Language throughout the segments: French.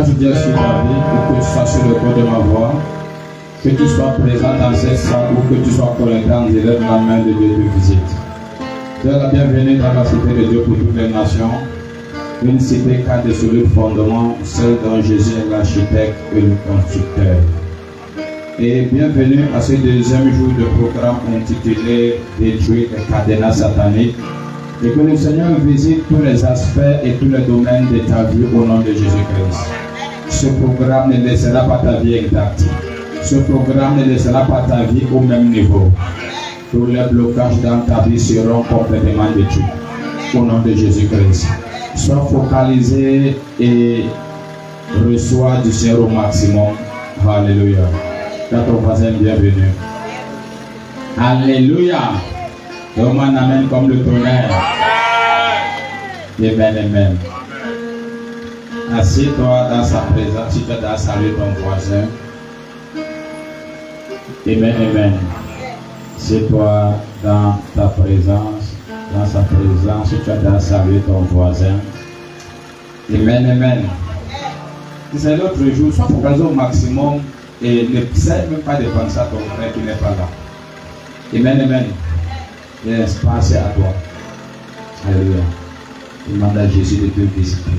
je dis sur ta vie, ou que tu sois sur le bord de ma voix, que tu sois présent dans cette salle ou que tu sois connecté en direct, la main de Dieu te visite. Tu es la bienvenue dans la cité de Dieu pour toutes les nations. Une cité qui a des solides fondements, celle dont Jésus est l'architecte et le constructeur. Et bienvenue à ce deuxième jour de programme intitulé Détruire les cadenas sataniques. Et que le Seigneur visite tous les aspects et tous les domaines de ta vie au nom de Jésus-Christ. Ce programme ne laissera pas ta vie intacte. Ce programme ne laissera pas ta vie au même niveau. Tous les blocages dans ta vie seront complètement détruits. Au nom de Jésus-Christ. Sois focalisé et reçois du Seigneur au maximum. Alléluia. Dans ton voisin, bienvenue. Alléluia. On amène comme le tonnerre. Amen, amen. Assieds-toi dans sa présence. Si tu as salué ton voisin. Amen, amen. Assieds-toi dans ta présence. Dans sa présence. Si tu as salué ton voisin. Amen, amen. C'est l'autre jour. Sois focalisé au maximum. Et ne sais même pas de penser à ton frère qui n'est pas là. Amen, amen. L'espace est à toi. Alléluia. Demande à Jésus de te visiter.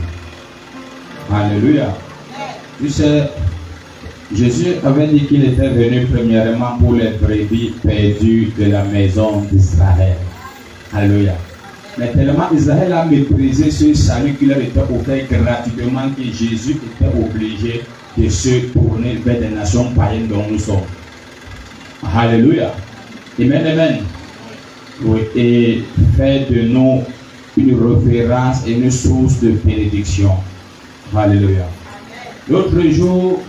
Alléluia. Tu sais, Jésus avait dit qu'il était venu premièrement pour les brebis perdues de la maison d'Israël. Alléluia. Mais tellement Israël a méprisé ce salut qui leur était offert gratuitement que Jésus était obligé de se tourner vers des nations païennes dont nous sommes. Alléluia. Amen, amen. Oui, et faire de nous une référence et une source de bénédiction. Alléluia. L'autre jour,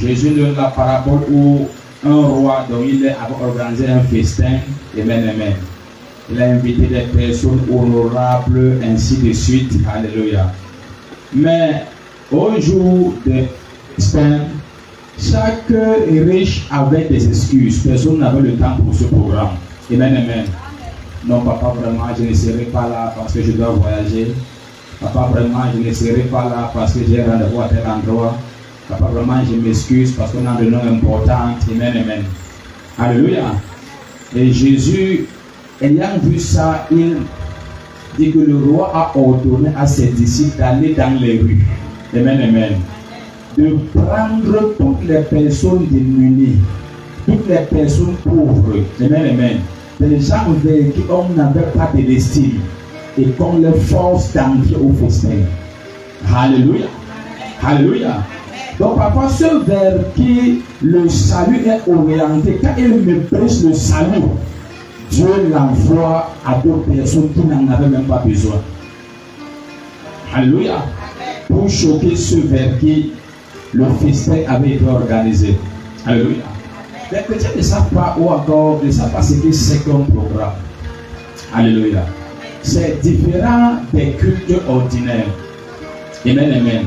Jésus donne la parabole où un roi dont il avait organisé un festin. Amen, amen. Il a invité des personnes honorables, ainsi de suite. Alléluia. Mais au jour de festin, chaque riche avait des excuses. Personne n'avait le temps pour ce programme. Amen, amen. Non, papa, vraiment, je ne serai pas là parce que je dois voyager. Papa, vraiment, je ne serai pas là parce que j'ai rendez-vous à tel endroit. Papa, vraiment, je m'excuse parce qu'on a de noms importants. Amen, amen. Alléluia. Et Jésus, ayant vu ça, il dit que le roi a ordonné à ses disciples d'aller dans les rues. Amen, amen. De prendre toutes les personnes démunies, toutes les personnes pauvres. Amen, amen. Des gens vers qui on n'avait pas de l'estime et qu'on les force d'entrer au festin. Alléluia. Alléluia. Donc parfois ceux vers qui le salut est orienté, quand il méprise le salut, Dieu l'envoie à d'autres personnes qui n'en avaient même pas besoin. Alléluia. Pour choquer ceux vers qui le festin avait été organisé. Alléluia. Les chrétiens ne savent pas ou encore ne savent pas ce que c'est qu'un programme. Alléluia. C'est différent des cultes ordinaires. Amen, amen.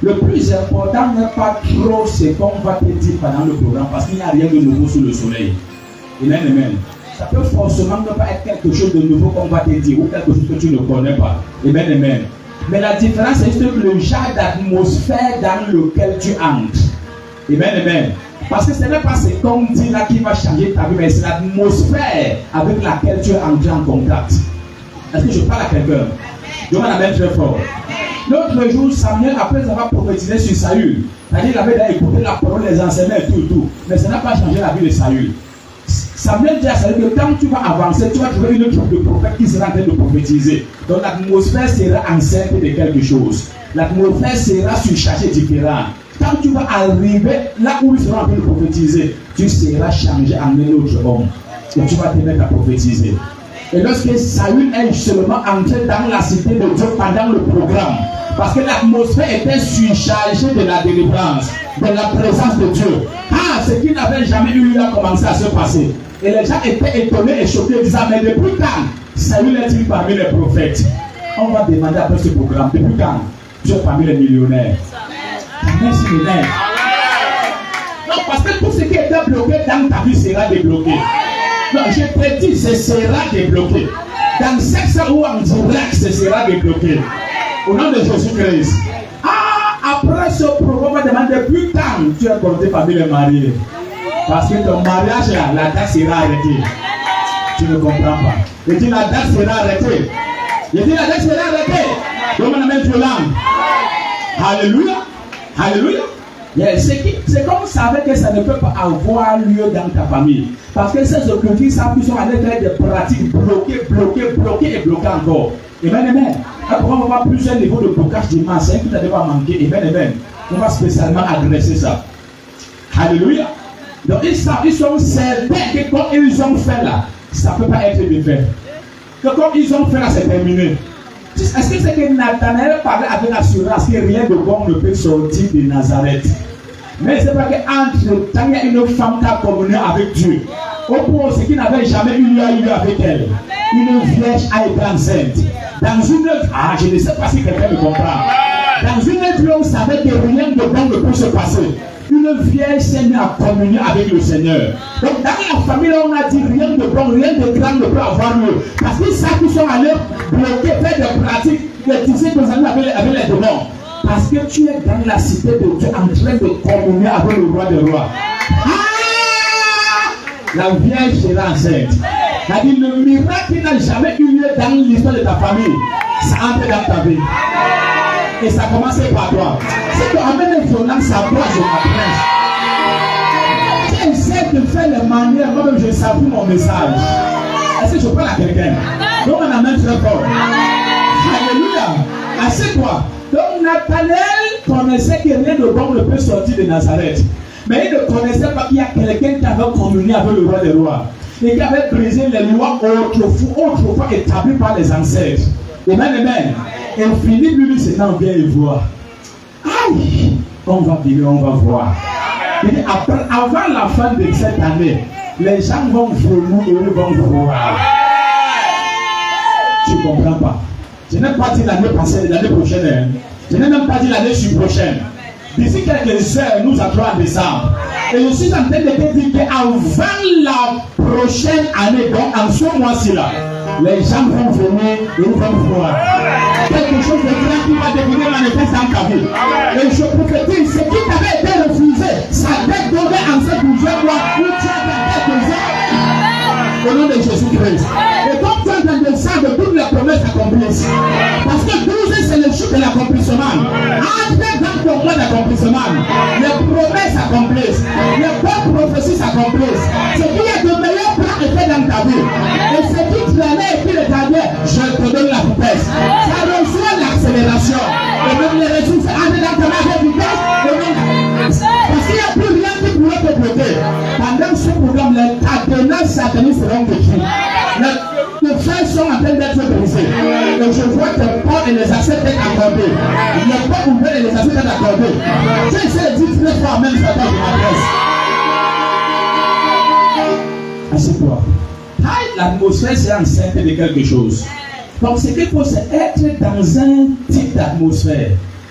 Le plus important n'est pas trop ce qu'on va te dire pendant le programme parce qu'il n'y a rien de nouveau sous le soleil. Amen, amen. Ça peut forcément ne pas être quelque chose de nouveau qu'on va te dire ou quelque chose que tu ne connais pas. Amen, amen. Mais la différence, c'est juste le genre d'atmosphère dans lequel tu entres. Amen, amen. Parce que ce n'est pas ce qu'on dit là qui va changer ta vie, mais c'est l'atmosphère avec laquelle tu es entré en contact. Est-ce que je parle à quelqu'un? Je m'en amène très fort. L'autre jour, Samuel, après avoir prophétisé sur Saül, c'est-à-dire qu'il avait écouté la parole des enseignements et tout, mais ça n'a pas changé la vie de Saül. Samuel dit à Saül que quand tu vas avancer, tu vas trouver une troupe de prophètes qui sera en train de prophétiser. Donc l'atmosphère sera enceinte de quelque chose. L'atmosphère sera surchargée différente. Quand tu vas arriver là où ils seront en train de prophétiser, tu seras changé en un autre homme. Et tu vas te mettre à prophétiser. Et lorsque Saül est seulement entré dans la cité de Dieu pendant le programme, parce que l'atmosphère était surchargée de la délivrance, de la présence de Dieu. Ah, ce qui n'avait jamais eu lieu a commencé à se passer. Et les gens étaient étonnés et choqués, disant, mais depuis quand Saül est-il parmi les prophètes? On va demander après ce programme, depuis quand Dieu est parmi les millionnaires? Merci, millionnaire. Non, parce que tout ce qui était bloqué dans ta vie sera débloqué. Non, je prédis, ce sera débloqué. Dans 7 ans ou en direct, ce sera débloqué. Au nom de Jésus-Christ. Ah, après depuis quand tu es compté parmi les mariés? Parce que ton mariage là, la date sera arrêtée. Tu ne comprends pas. Je dis la date sera arrêtée. Je dis la date sera arrêtée. Donc on amène violent. Alléluia. Alléluia. C'est comme vous savez que ça ne peut pas avoir lieu dans ta famille. Parce que ces objectifs, ça sont allés faire des pratiques bloquées et bloquées encore. Amen. Après, on va voir plusieurs niveaux de blocage dimanche. C'est un qui ne va pas manquer. Amen. On va spécialement adresser ça. Alléluia. Donc ils sont certains que comme ils ont fait là, ça ne peut pas être défait. Que comme ils ont fait là, c'est terminé. Est-ce que c'est que Nathanaël parlait avec assurance que rien de bon ne peut sortir de Nazareth? Mais c'est pas qu'entre temps, il y a une femme qui a communié avec Dieu. Au point ce qui n'avait jamais eu lieu avec elle. Une vierge a été enceinte. Dans une œuvre, je ne sais pas si quelqu'un me comprend. Dans une œuvre, on savait que rien de bon ne peut se passer. Une vierge s'est mise à communier avec le Seigneur. Donc dans la famille, on a dit rien de bon, rien de grand ne peut avoir lieu. Parce qu'ils savent qu'ils sont allés bloquer, faire des pratiques, des tissus que nous avons avec les démons. Parce que tu es dans la cité de Dieu en train de communier avec le roi des rois. La vierge sera enceinte. C'est-à-dire le miracle qui n'a jamais eu lieu dans l'histoire de ta famille, ça entre dans ta vie. Et ça commence par toi. Si tu amènes une violence à toi, je m'adresse. Tu essaies de faire les manières, moi-même je salue mon message. Est-ce que je parle à quelqu'un? Donc on amène très fort. Alléluia. Assieds-toi. Donc Nathanaël connaissait que rien de bon ne peut sortir de Nazareth. Mais il ne connaissait pas qu'il y a quelqu'un qui avait communié avec le roi des rois. Et qui avait brisé les lois autrefois établies par les ancêtres. Amen. Et Philippe lui c'est quand bien y voir. Aïe, on va vivre, on va voir. Il dit, avant la fin de cette année, les gens vont vraiment et ils vont voir. Tu ne comprends pas. Je n'ai pas dit l'année passée, l'année prochaine. Je n'ai même pas dit l'année prochaine. D'ici quelques heures, nous entrons en décembre. Et je suis en train de te dire qu'avant la prochaine année, donc en ce mois-ci là, les gens vont venir et ils vont voir. Quelque chose de grand qui va devenir manifeste dans ta vie. Et je prophétise, ce qui t'avait été refusé, ça va être donné en ces 12 mois où tu as dans quelques heures. Au nom de Jésus-Christ. Et comme tu es dans le sang de toutes les promesses accomplissent. Parce que 12 c'est le jour de l'accomplissement. Entre dans ton mois d'accomplissement, les promesses s'accomplissent, les bonnes prophéties s'accomplissent. Ce qui est de meilleurs plans est fait dans ta vie. Et ce qui traînait et qui retardait, je te donne la vitesse. Ça reçoit l'accélération. Et même les ressources entrent dans ta main de vitesse. Parce qu'il n'y a plus rien qui pourrait te bloquer. Pendant ce programme, les cadenas satanistes seront détruits. Les frères sont en train d'être brisés. Et je vois tes portes et les accès d'être accordés. Les portes ouvertes et les accès d'être accordés. Tu essaies de dire très fort, même ça je m'adresse. Assieds-toi. L'atmosphère c'est enceinte de quelque chose. Donc ce qu'il faut c'est être dans un type d'atmosphère,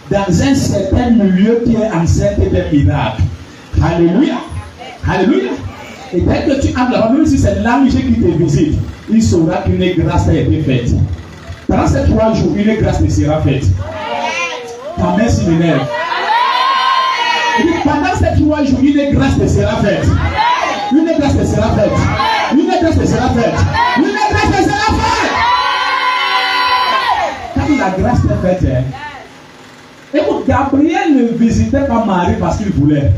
dans un certain milieu qui est enceinte d'un miracle. Alléluia. Alléluia. Et dès que tu entres là-bas, même si c'est l'ange qui te visite, il saura qu'une grâce a été faite. Pendant ces 3 jours, une grâce te sera faite. Ta main s'y m'énerve. Pendant ces 3 jours, une grâce te sera faite. Une grâce te sera faite. Une grâce te sera faite. Une grâce te sera faite. Quand la grâce t'est faite, écoute, Gabriel ne visitait pas Marie parce qu'il voulait.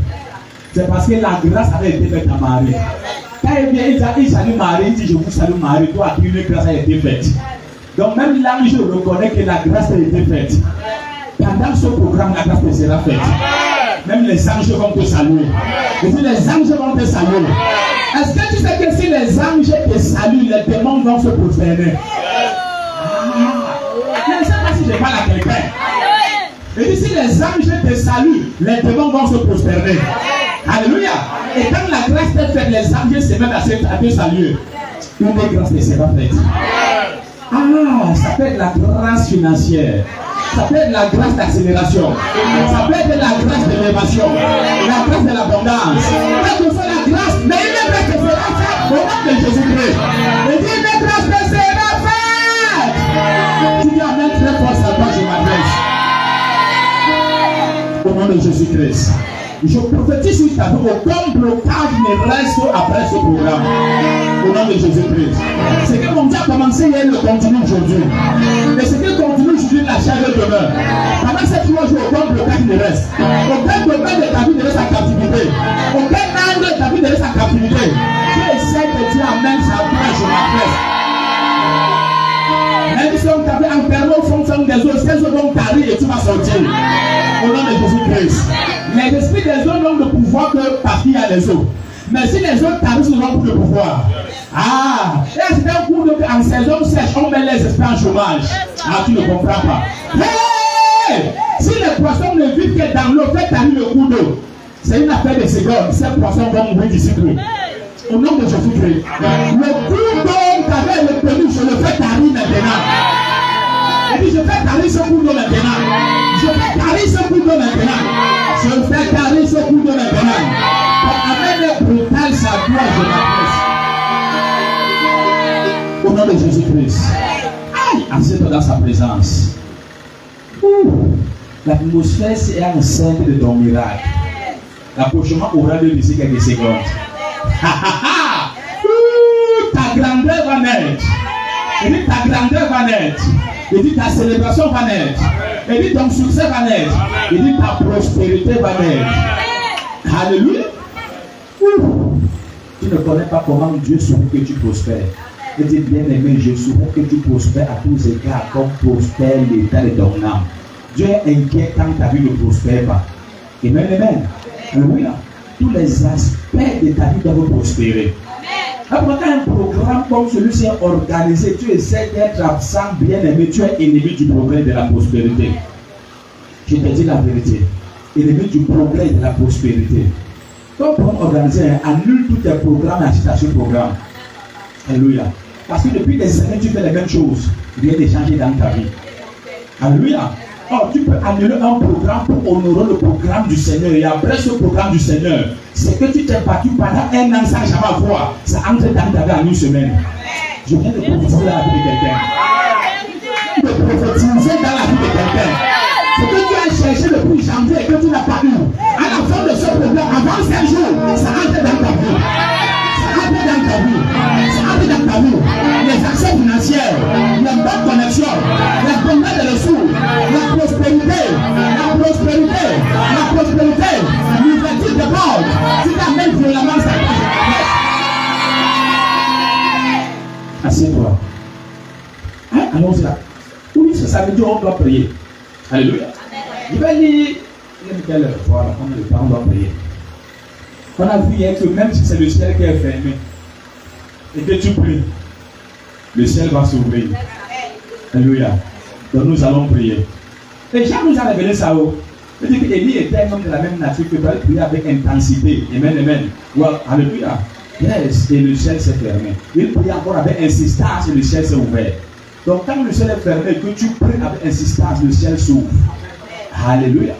C'est parce que la grâce avait été faite à Marie. Quand il vient, il salue Marie, il dit je vous salue Marie, toi à qui une grâce a été faite. Donc même l'ange reconnaît que la grâce a été faite. Pendant ce programme, la grâce te sera faite. Même les anges vont te saluer. Et si les anges vont te saluer, est-ce que tu sais que si les anges te saluent, les démons vont se prosterner? Je ne sais pas si je parle à quelqu'un. Et si les anges te saluent, les démons vont se prosterner. Alléluia. Et quand la grâce t'est faite, les anges se mettent à te saluer. Une grâce te sera faite. Ça peut être la grâce financière. Ça peut être la grâce d'accélération. Ça peut être la grâce d'élévation. La grâce de l'abondance. Quelle que soit la grâce, mais une grâce te sera faite au nom de Jésus-Christ. Et dis une grâce te sera faite. Tu dis amen très fort, ça toi je m'adresse. Au nom de Jésus-Christ. Je prophétise sur ta vie, aucun blocage ne reste après ce programme. Au nom de Jésus-Christ. Ce que mon Dieu a commencé hier, le continue aujourd'hui. Et ce qui continue aujourd'hui, la charge demeure. Pendant ces 3 jours, aucun blocage ne reste. Aucun blocage de ta vie ne reste en captivité. Aucun angle de ta vie ne reste en captivité. Tu essaies de dire Amen, ça va, je m'adresse. Même si on t'avait enfermé au fond des eaux, ces eaux vont t'arriver et tu vas sortir. Au nom de Jésus-Christ. Les esprits des eaux n'ont le pouvoir que partir à les eaux. Mais si les autres t'arrivent, ils n'ont plus de pouvoir. Ah, là c'est un coup en saison sèche, on met les esprits en chômage. Ah, tu ne comprends pas. Hey! Si les poissons ne vivent que dans l'eau, faites t'arriver le coup d'eau. C'est une affaire de secondes. Ces poissons vont mourir d'ici peu. Au nom de Jésus-Christ. Le coup d'eau qu'avait obtenu, je le fais t'arriver maintenant. Et puis je fais t'arriver ce coup d'eau maintenant. Je fais t'arriver ce coup d'eau maintenant. Je fais t'arriver ce coup d'eau maintenant. Avec le brutal, sa gloire, je m'adresse. Au nom de Jésus-Christ. Aïe, assieds-toi dans sa présence. L'atmosphère, c'est un centre de ton miracle. L'approchement aura lieu d'ici quelques secondes. Ta grandeur va naître. Et dit ta grandeur va naître. Et dit ta célébration va naître. Et dit ton succès va naître. Et dit ta prospérité va naître. Alléluia. Tu ne connais pas comment Dieu souhaite que tu prospères. Et dis bien aimé, je souhaite que tu prospères à tous égards comme prospère l'état de ton âme. Dieu est inquiet quand ta vie ne prospère pas. Amen, amen. Alléluia. Tous les aspects de ta vie doivent prospérer. Après un programme comme celui-ci est organisé, tu essaies d'être absent, bien aimé, tu es ennemi du progrès de la prospérité. Je te dis la vérité. Ennemi du progrès de la prospérité. Comme programme organisé, annule tous tes programmes et assiste à ce programme. Alléluia. Parce que depuis des années, tu fais les mêmes choses. Rien n'est changé dans ta vie. Alléluia. Or, tu peux annuler un programme pour honorer le programme du Seigneur. Et après ce programme du Seigneur, c'est que tu t'es battu pendant 1 an sans jamais voir. Ça entre dans ta vie en 1 semaine. Je viens de prophétiser dans la vie de quelqu'un. De prophétiser dans la vie de quelqu'un. Ce que tu as cherché depuis janvier et que tu n'as pas eu. À la fin de ce programme, avant 5 jours, ça entre dans ta vie. Ça entre dans ta vie. Ça entre dans ta vie. Les actions financières, les bonnes connexions, les bonnes de ressources, la prospérité, l'ouverture de portes. Tu t'amènes violemment ça. Assieds-toi. Allons-y là. Oui, ce samedi, on doit prier. Alléluia. Je vais lire quelle fois, on le temps, on doit prier. On a vu hier que même si c'est le ciel qui est fermé et que tu pries, le ciel va s'ouvrir. Alléluia. Donc nous allons prier. Et Jean nous a révélé ça. Il dit qu'Élie était un homme de la même nature que doit prier avec intensité. Amen, amen. Well, alléluia. Yes, et le ciel s'est fermé. Il prie encore avec insistance et le ciel s'est ouvert. Donc quand le ciel est fermé, que tu pries avec insistance, le ciel s'ouvre. Alléluia.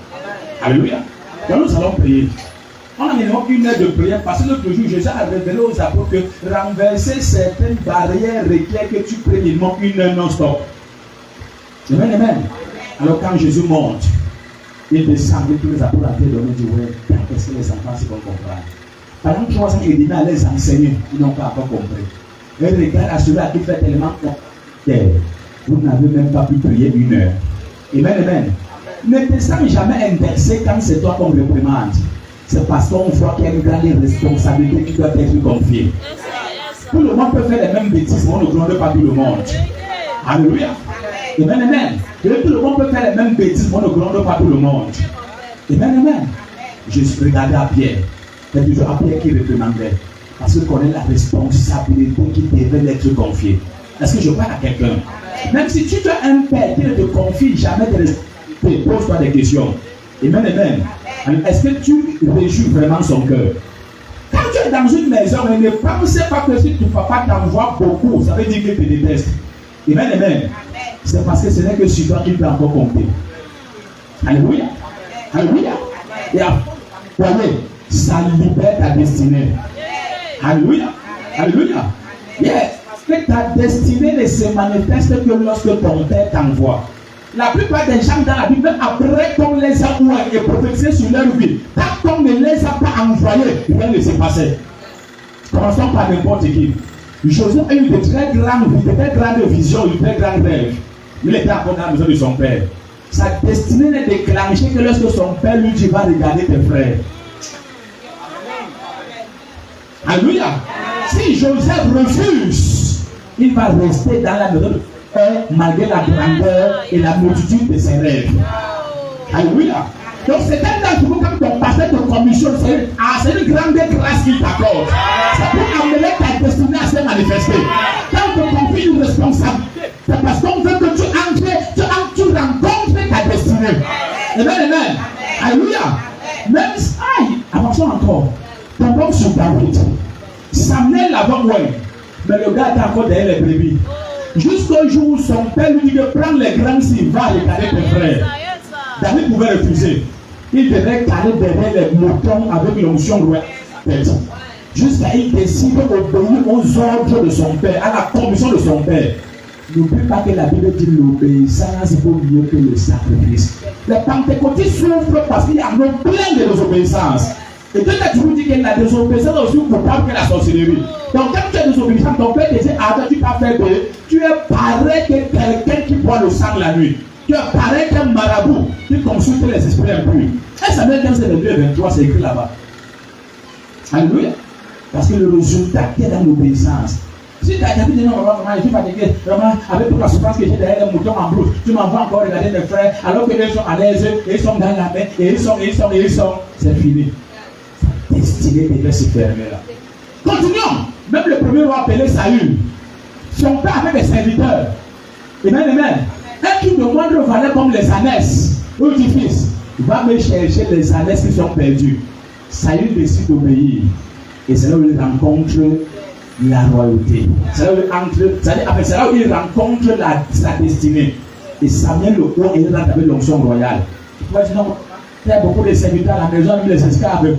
Alléluia. Donc nous allons prier. On a minimum 1 heure de prière parce que l'autre jour, Jésus a révélé aux apôtres que renverser certaines barrières requiert que tu pries minimum 1 heure non-stop. Amen, amen. Alors quand Jésus monte, il descend et tous les apôtres à terre donnent du ouais, quand est-ce que les enfants se vont comprendre? Pendant 3 ans et demi à les enseigner, ils n'ont pas encore compris. Et regarde à celui-là qui fait tellement compter. Vous n'avez même pas pu prier 1 heure. Amen, amen. Ne te sens jamais indexé quand c'est toi qu'on réprimande. C'est parce qu'on voit qu'il y a une grande responsabilité qui doit être confiée. Tout le monde peut faire les mêmes bêtises, mais on ne glorifie pas tout le monde. Alléluia. Amen, amen. Et tout le monde peut faire les mêmes bêtises, mais on ne glorifie pas tout le monde. Amen, amen. Je suis regardé à Pierre. C'est toujours à Pierre qui réprimandait. Parce qu'il connaît la responsabilité qui devait être confiée. Est-ce que je parle à quelqu'un? Même si tu as un père qui ne te confie jamais de responsabilité, pose-toi des questions. Amen, amen. Est-ce que tu réjouis vraiment son cœur? Quand tu es dans une maison, ne pensez pas que si ton papa t'envoie beaucoup, ça veut dire qu'il te déteste. Amen, amen. C'est parce que ce n'est que sur toi qu'il peut encore compter. Alléluia. Alléluia. Et voyez, ça libère ta destinée. Alléluia. Alléluia. Yes. Que ta destinée ne se manifeste que lorsque ton père t'envoie. La plupart des gens dans la Bible, même après qu'on les a oués et prophétisé sur leur vie, tant qu'on ne les a pas envoyés, rien ne s'est passé. Commençons par n'importe qui. Joseph a eu de très grandes visions, de très grands rêves. Il était encore dans la maison de son père. Sa destinée n'est déclenchée que lorsque son père lui dit va regarder tes frères. Alléluia. Si Joseph refuse, il va rester dans la maison de père malgré la grandeur et la multitude de ses rêves. Alléluia. Donc c'est un temps comme ton pasteur de commission, c'est une grande grâce qu'il t'accorde. Ça peut amener ta destinée à se manifester. Quand on confie une responsabilité, c'est parce qu'on veut que tu rencontres ta destinée. Amen. Alléluia. Même avançons encore. Tombons sur David. Samuel l'avait oué, mais le gars était encore derrière les brebis. Jusqu'au jour où son père lui dit de prendre les grands s'il va regarder tes frères. David pouvait refuser. Il devait caler derrière les moutons avec l'onction royale. Jusqu'à il décide d'obéir aux ordres de son père, à la commission de son père. N'oublie pas que la Bible dit l'obéissance vaut mieux que le sacrifice. Les pentecôtistes souffrent parce qu'il y a plein de désobéissance. Et Dieu t'a toujours dit que la désobéissance est aussi coupable que la sorcellerie. Donc quand tu es désobéissant, ton père te dit attends, tu vas faire de. Tu es pareil que quelqu'un qui boit le sang la nuit. Tu es pareil qu'un marabout qui consulte les esprits impurs. Et ça veut dire que c'est le 2 23, c'est écrit là-bas. Alléluia. Parce que le résultat qui est dans l'obéissance. Si tu as dit non, maman, je suis fatigué, vraiment, avec toute la souffrance que j'ai derrière les moutons en brousse, tu m'envoies encore regarder mes frères, alors que ils sont à l'aise, et ils sont dans la main, et ils sont, c'est fini. Sa destinée devait se fermer là. Continuons. Même le premier roi appelé Saül, son père avait des serviteurs. Amen. Un qui de moindre valeur comme les ânesses, ou dit fils, va me chercher les ânesses qui sont perdus. Saül décide d'obéir. Et c'est là où il rencontre la royauté. C'est là où il rencontre sa destinée. Et Samuel le roi, il rentre avec l'onction royale. Tu pourrais dire non, il y a beaucoup de serviteurs à la maison, les esclaves.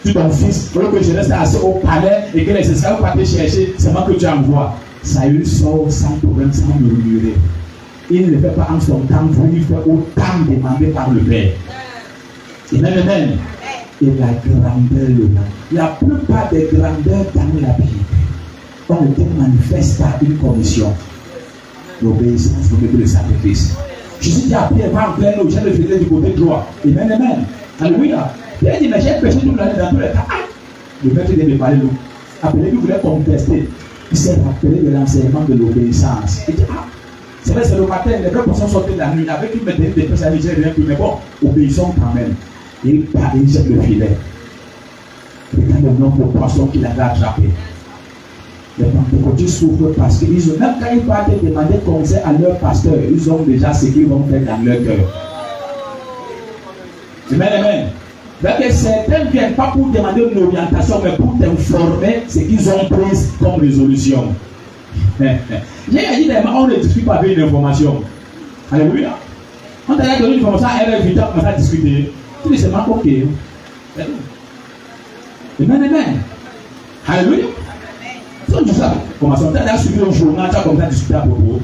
Tu ton fils, pour que je reste assis au palais et que les esclaves partent chercher, c'est moi que tu envoies. Saül sort sans problème, sans murmurer. Il ne le fait pas en son temps, il fait autant demandé par le Père. Amen. Et la grandeur, la plupart des grandeurs dans la Bible ont été manifestes par une commission. L'obéissance pour le sacrifice. Jésus dit à Pierre, va en plein eau, j'ai le filet du côté droit. Amen. Alléluia. Pierre dit, mais j'ai péché toute l'année dans tous les cas. Le maître devait parler l'eau. Après, lui voulait contester. Il s'est rappelé de l'enseignement de l'obéissance. Il dit, c'est vrai, c'est le matin, les vrais poissons sortaient de la nuit. Avec une médaille de personnes, j'ai rien pu, mais bon, obéissons quand même. Et il jette le filet. Regarde le nombre de poissons qu'il avait attrapés. Les pentecôtistes souffrent parce qu'ils ont, même quand ils partent demander conseil à leur pasteur, ils ont déjà ce qu'ils vont faire dans leur cœur. Amen. Donc certains ne viennent pas pour demander une orientation, mais pour t'informer ce qu'ils ont pris comme résolution. J'ai dit, on ne discute pas avec une information. Alléluia. On t'a donné une information à RFI, on commence à discuter. Tu dis seulement ok. Amen. Alléluia. Donc tout ça, comme ça, on t'a suivi un journal, tu as commencé à discuter à propos.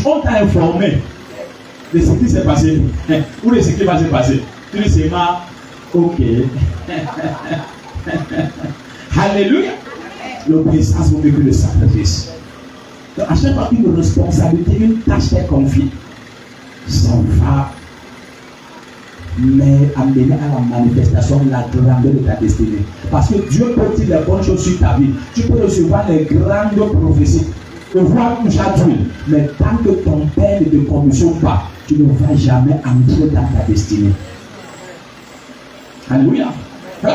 On t'a informé de ce qui s'est passé ou de ce qui va se passer. Tu dis seulement ok. Alléluia. L'obéissance vaut mieux que le sacrifice. Donc à chaque fois qu'une responsabilité, une tâche est confiée, ça va amener à la manifestation de la grandeur de ta destinée. Parce que Dieu peut dire les bonnes choses sur ta vie. Tu peux recevoir les grandes prophéties, te voir aujourd'hui. Mais tant que ton père ne te commissionne pas, tu ne vas jamais entrer dans ta destinée. Alléluia.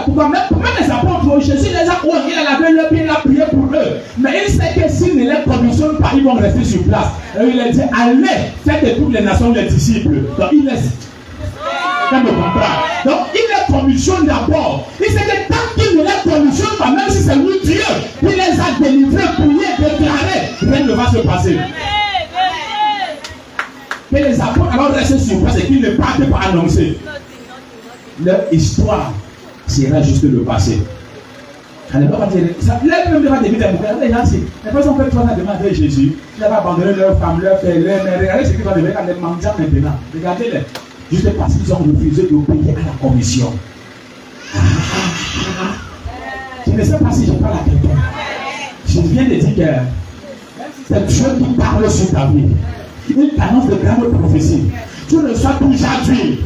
Pourquoi même les apôtres, Jésus les a oubliés, il avait le pied, il a prié pour eux. Mais il sait que s'il ne les commissionne pas, ils vont rester sur place. Et il a dit, allez, faites de toutes les nations les disciples. Donc il laisse. Donc il les commissionne d'abord. Il sait que tant qu'il ne les commissionne pas, même si c'est lui Dieu, il les a délivrés, priés, déclarés, rien ne va se passer. Mais les apôtres alors restent sur place et qu'ils ne partent pas annoncer. Leur histoire sera juste le passé. Alléluia. Les mêmes devant des milliers de les gens, les personnes ont fait 3 ans de demander Jésus. Ils avaient abandonné leur femme, leur père, leur mère. Regardez ce qu'ils vont devenir quand les mendiants maintenant. Regardez-les. Juste parce qu'ils ont refusé d'obéir à la commission. Je ne sais pas si je parle à quelqu'un. Je viens de dire que c'est Dieu qui parle sur ta vie. Il t'annonce de grandes prophéties. Tu reçois tout aujourd'hui.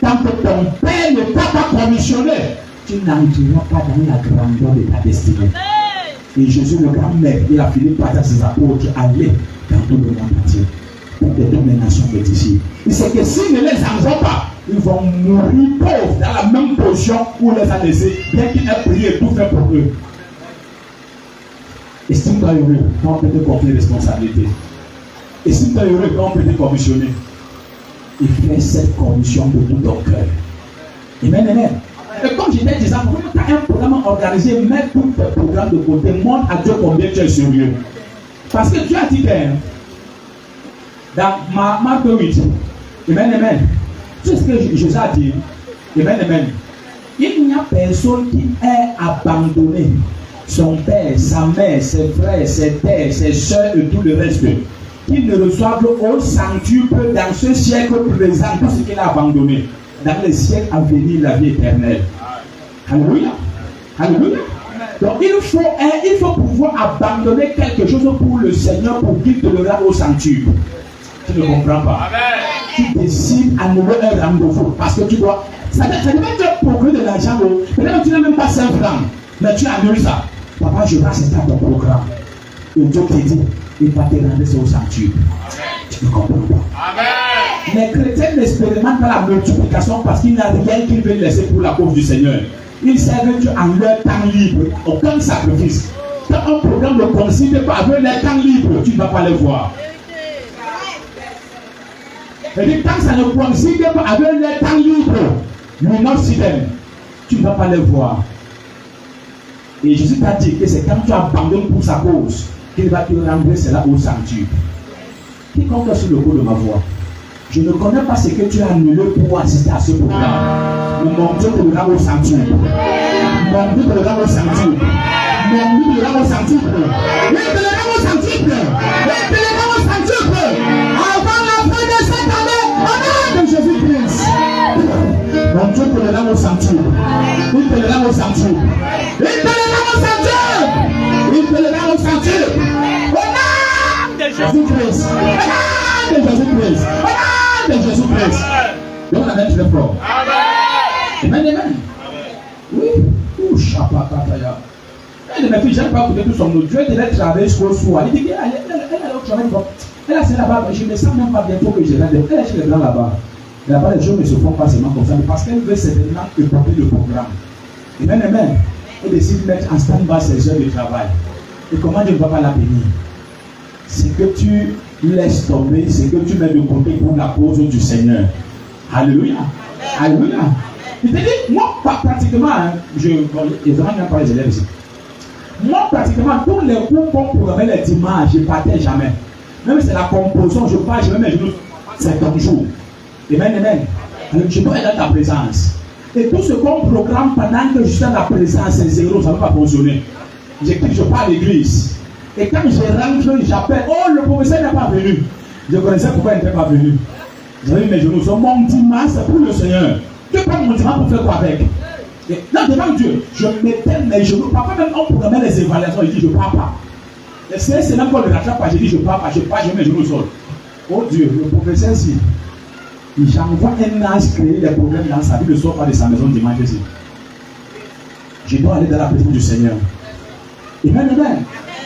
Tant que ton père ne t'a pas commissionné, tu n'entreras pas dans la grandeur de ta destinée. Et Jésus, le grand maître, il a fini par dire à ses apôtres, allez dans tout le monde entier. Pour que toutes les nations soient ici. Il sait que s'ils ne les envoient pas, ils vont mourir pauvres dans la même position où on les a laissés, bien qu'ils aient prié et tout fait pour eux. Estime-toi heureux quand on peut te confier responsabilité. Estime-toi heureux quand on peut te commissionner. Et fais cette commission de tout ton cœur. Amen, amen. Et comme je t'ai dit, pourquoi tu as un programme organisé, mets tous tes programmes de côté, montre à Dieu combien tu es sérieux. Parce que Dieu a dit que dans Marc 8, amen, amen. Tu sais ce que Jésus a dit? Amen, amen. Il n'y a personne qui ait abandonné son père, sa mère, ses frères, ses pères, ses soeurs et tout le reste, qu'il ne reçoive au centuple dans ce siècle présent tout ce qu'il a abandonné. Dans les siècles à venir, la vie éternelle. Alléluia. Alléluia. Donc il faut pouvoir abandonner quelque chose pour le Seigneur pour qu'il te le rende au centuple. Tu ne comprends pas. Amen. Tu décides à nouveau un rendez-vous parce que tu dois. Ça devait te procurer de l'argent. Peut-être que tu n'as même pas 5 francs, mais tu annules ça. Papa, je vais accepter ton programme. Et Dieu te dit, il va te rendre ça au centuple. Tu ne comprends pas. Amen. Les chrétiens n'expérimentent pas la multiplication parce qu'il n'y a rien qu'ils veulent laisser pour la cause du Seigneur. Ils servent Dieu en leur temps libre, aucun sacrifice. Quand un programme ne coïncide pas avec leur temps libre, tu ne vas pas le voir. Et quand ça ne coïncide pas avec leur temps libre, tu ne vas pas le voir. Et Jésus t'a dit que c'est quand tu abandonnes pour sa cause qu'il va te rendre cela au centuple. Quiconque est sur le coup de ma voix, je ne connais pas ce que tu as annulé pour assister à ce programme. Mais mon Dieu te le rend au centuple. Mon Dieu te le rend au centuple. Mon Dieu te le rend au centuple. Il te le rend au centuple. Il te le rend au centuple. Avant la fin de cette année, au nom de Jésus-Christ. Mon Dieu te le rend au centuple. Il te le rend au centuple. Il te le rend au centuple. Il te le rend au centuple. Au nom de Jésus-Christ. Au nom de Jésus-Christ. Au nom de Jésus-Christ. Donc la même très fort. Amen, amen. Oui. Ouh, elle m'a dit, j'aime pas écouter tout son nom. Dieu devait travailler jusqu'au soir. Il dit qu'elle a au travail. Elle a c'est là-bas. Je ne sens même pas bientôt que je rentre. Elle est chez les blancs là-bas. Là-bas, les gens ne se font pas seulement comme ça, mais parce qu'elle veut certainement écouter le programme. Amen, amen. Elle décide de mettre en stand-by ses heures de travail. Et comment Dieu ne va pas la bénir? C'est que tu laisses tomber, c'est que tu mets de côté pour la cause du Seigneur. Alléluia. Alléluia. Il te dit, moi, pratiquement, je vraiment bien parler des élèves ici. Moi, pratiquement, tous les cours qu'on programme les dimanches, je ne partais jamais. Même si c'est la composition, je pars, je mets mes genoux. C'est comme jour. Amen, amen. Alors, je dois être dans ta présence. Et tout ce qu'on programme pendant que je suis dans la présence, c'est zéro, ça ne va pas fonctionner. Je pars à l'église. Et quand je rentre, j'appelle, oh, le professeur n'est pas venu. Je connaissais pourquoi il n'était pas venu. J'avais mis mes genoux sur mon dimanche, c'est pour le Seigneur. Tu prends mon dimanche pour faire quoi avec? Et là, devant Dieu, je mettais mes genoux. Parfois, même on programmait les évaluations, il dit, je ne pars pas. Et c'est même quand le rattrape pas, j'ai dit, je ne pars pas, je pars, je mets mes genoux au sol. Oh Dieu, le professeur, si. J'envoie un âge créer des problèmes dans sa vie, ne sort pas de sa maison dimanche ici. Je dois aller dans la présence du Seigneur. Amen, amen.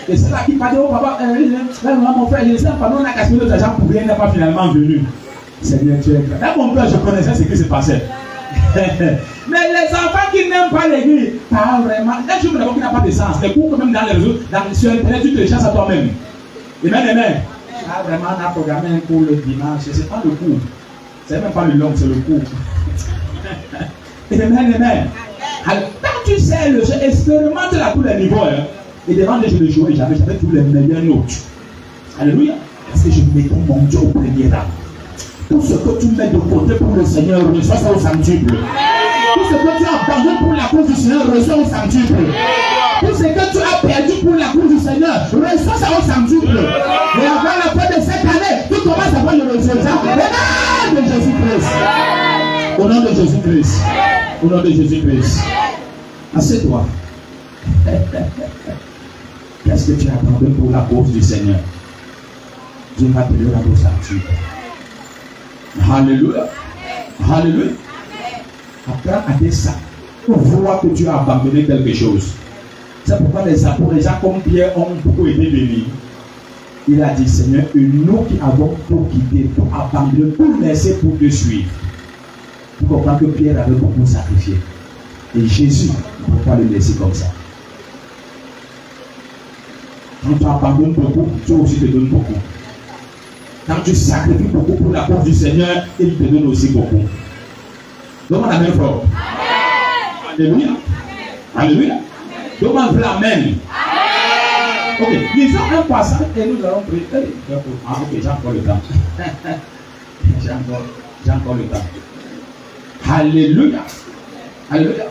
Et c'est là qu'il m'a dit, oh papa, mon frère, je ne sais pas, on a cassé notre argent pour rien, il n'est pas finalement venu. Seigneur, tu es là. Dans mon père, je connaissais ce qui se passait. Mais les enfants qui n'aiment pas l'église, pas vraiment. Dès que je me dis qu'il n'a pas de sens, les cours, même dans les réseaux, sur Internet, tu te chasses à toi-même. Amen, amen. Ah, vraiment, on a programmé un cours le dimanche, c'est pas le cours. C'est même pas le long, c'est le cours. Amen, amen. Alors, quand tu sais le jeu, expérimente à tous les niveaux. Hein, et devant les jeux de jouer, j'avais tous les meilleurs notes. Alléluia. Parce que je mettais mon Dieu au premier rang. Tout ce que tu mets de côté pour le Seigneur, reçois ça au centuple. Tout ce que tu as abandonnes pour la cause du Seigneur, reçois au centuple. Tout ce que tu as perdu pour la cause du Seigneur, reçois ça au centuple. Et avant la fin de cette année, tu commences à voir le résultat. Au nom de Jésus-Christ. Au nom de Jésus-Christ. Au nom de Jésus-Christ. Assieds-toi. Qu'est-ce que tu as abandonné pour la cause du Seigneur? Dieu va te donner la centuple. Alléluia. Alléluia. Apprends à dire ça. Pour voir que tu as abandonné quelque chose. C'est pourquoi les apôtres, les gens comme Pierre ont beaucoup été bénis. Il a dit, Seigneur, nous qui avons tout quitté, tout abandonné, tout laissé pour te suivre. Tu comprends que Pierre avait beaucoup sacrifié. Et Jésus ne peut pas le laisser comme ça. Quand tu abandonnes beaucoup, Dieu aussi te donne beaucoup. Quand tu sacrifies beaucoup pour la cause du Seigneur, il te donne aussi beaucoup. Demande la même fois. Alléluia. Alléluia. Demande l'amen. Ok, lisons un passage et nous allons prier. Ah, ok, j'ai encore le temps. J'ai encore le temps. Alléluia. Alléluia.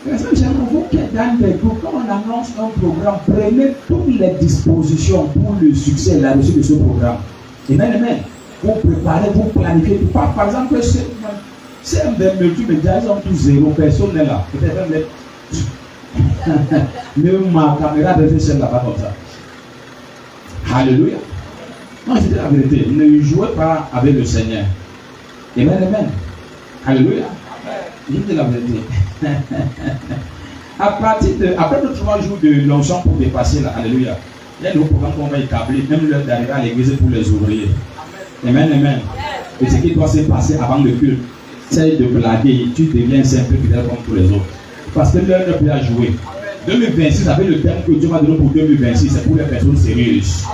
J'aimerais vous que dans des groupes, quand on annonce un programme, prenez toutes les dispositions pour le succès et la réussite de ce programme. Amen, amen. Vous préparez, vous planifiez. Par exemple, c'est un des multimédia, ils ont tous zéro, personne n'est là. Peut-être même même ma caméra devait faire là-bas comme ça. Alléluia. Non, je dis la vérité. Ne jouez pas avec le Seigneur. Amen, amen. Alléluia. Je dis la vérité. Après nos 3 jours de l'onction pour dépasser là, alléluia. Il y a des programmes qu'on va établir, même l'heure d'arriver à l'église pour les ouvriers. Amen, amen. Et ce qui doit se passer avant le culte, c'est de blaguer. Tu deviens simple fidèle comme tous les autres. Parce que l'heure ne peut pas jouer. 2026, avec le thème que Dieu va donner pour 2026, c'est pour les personnes sérieuses.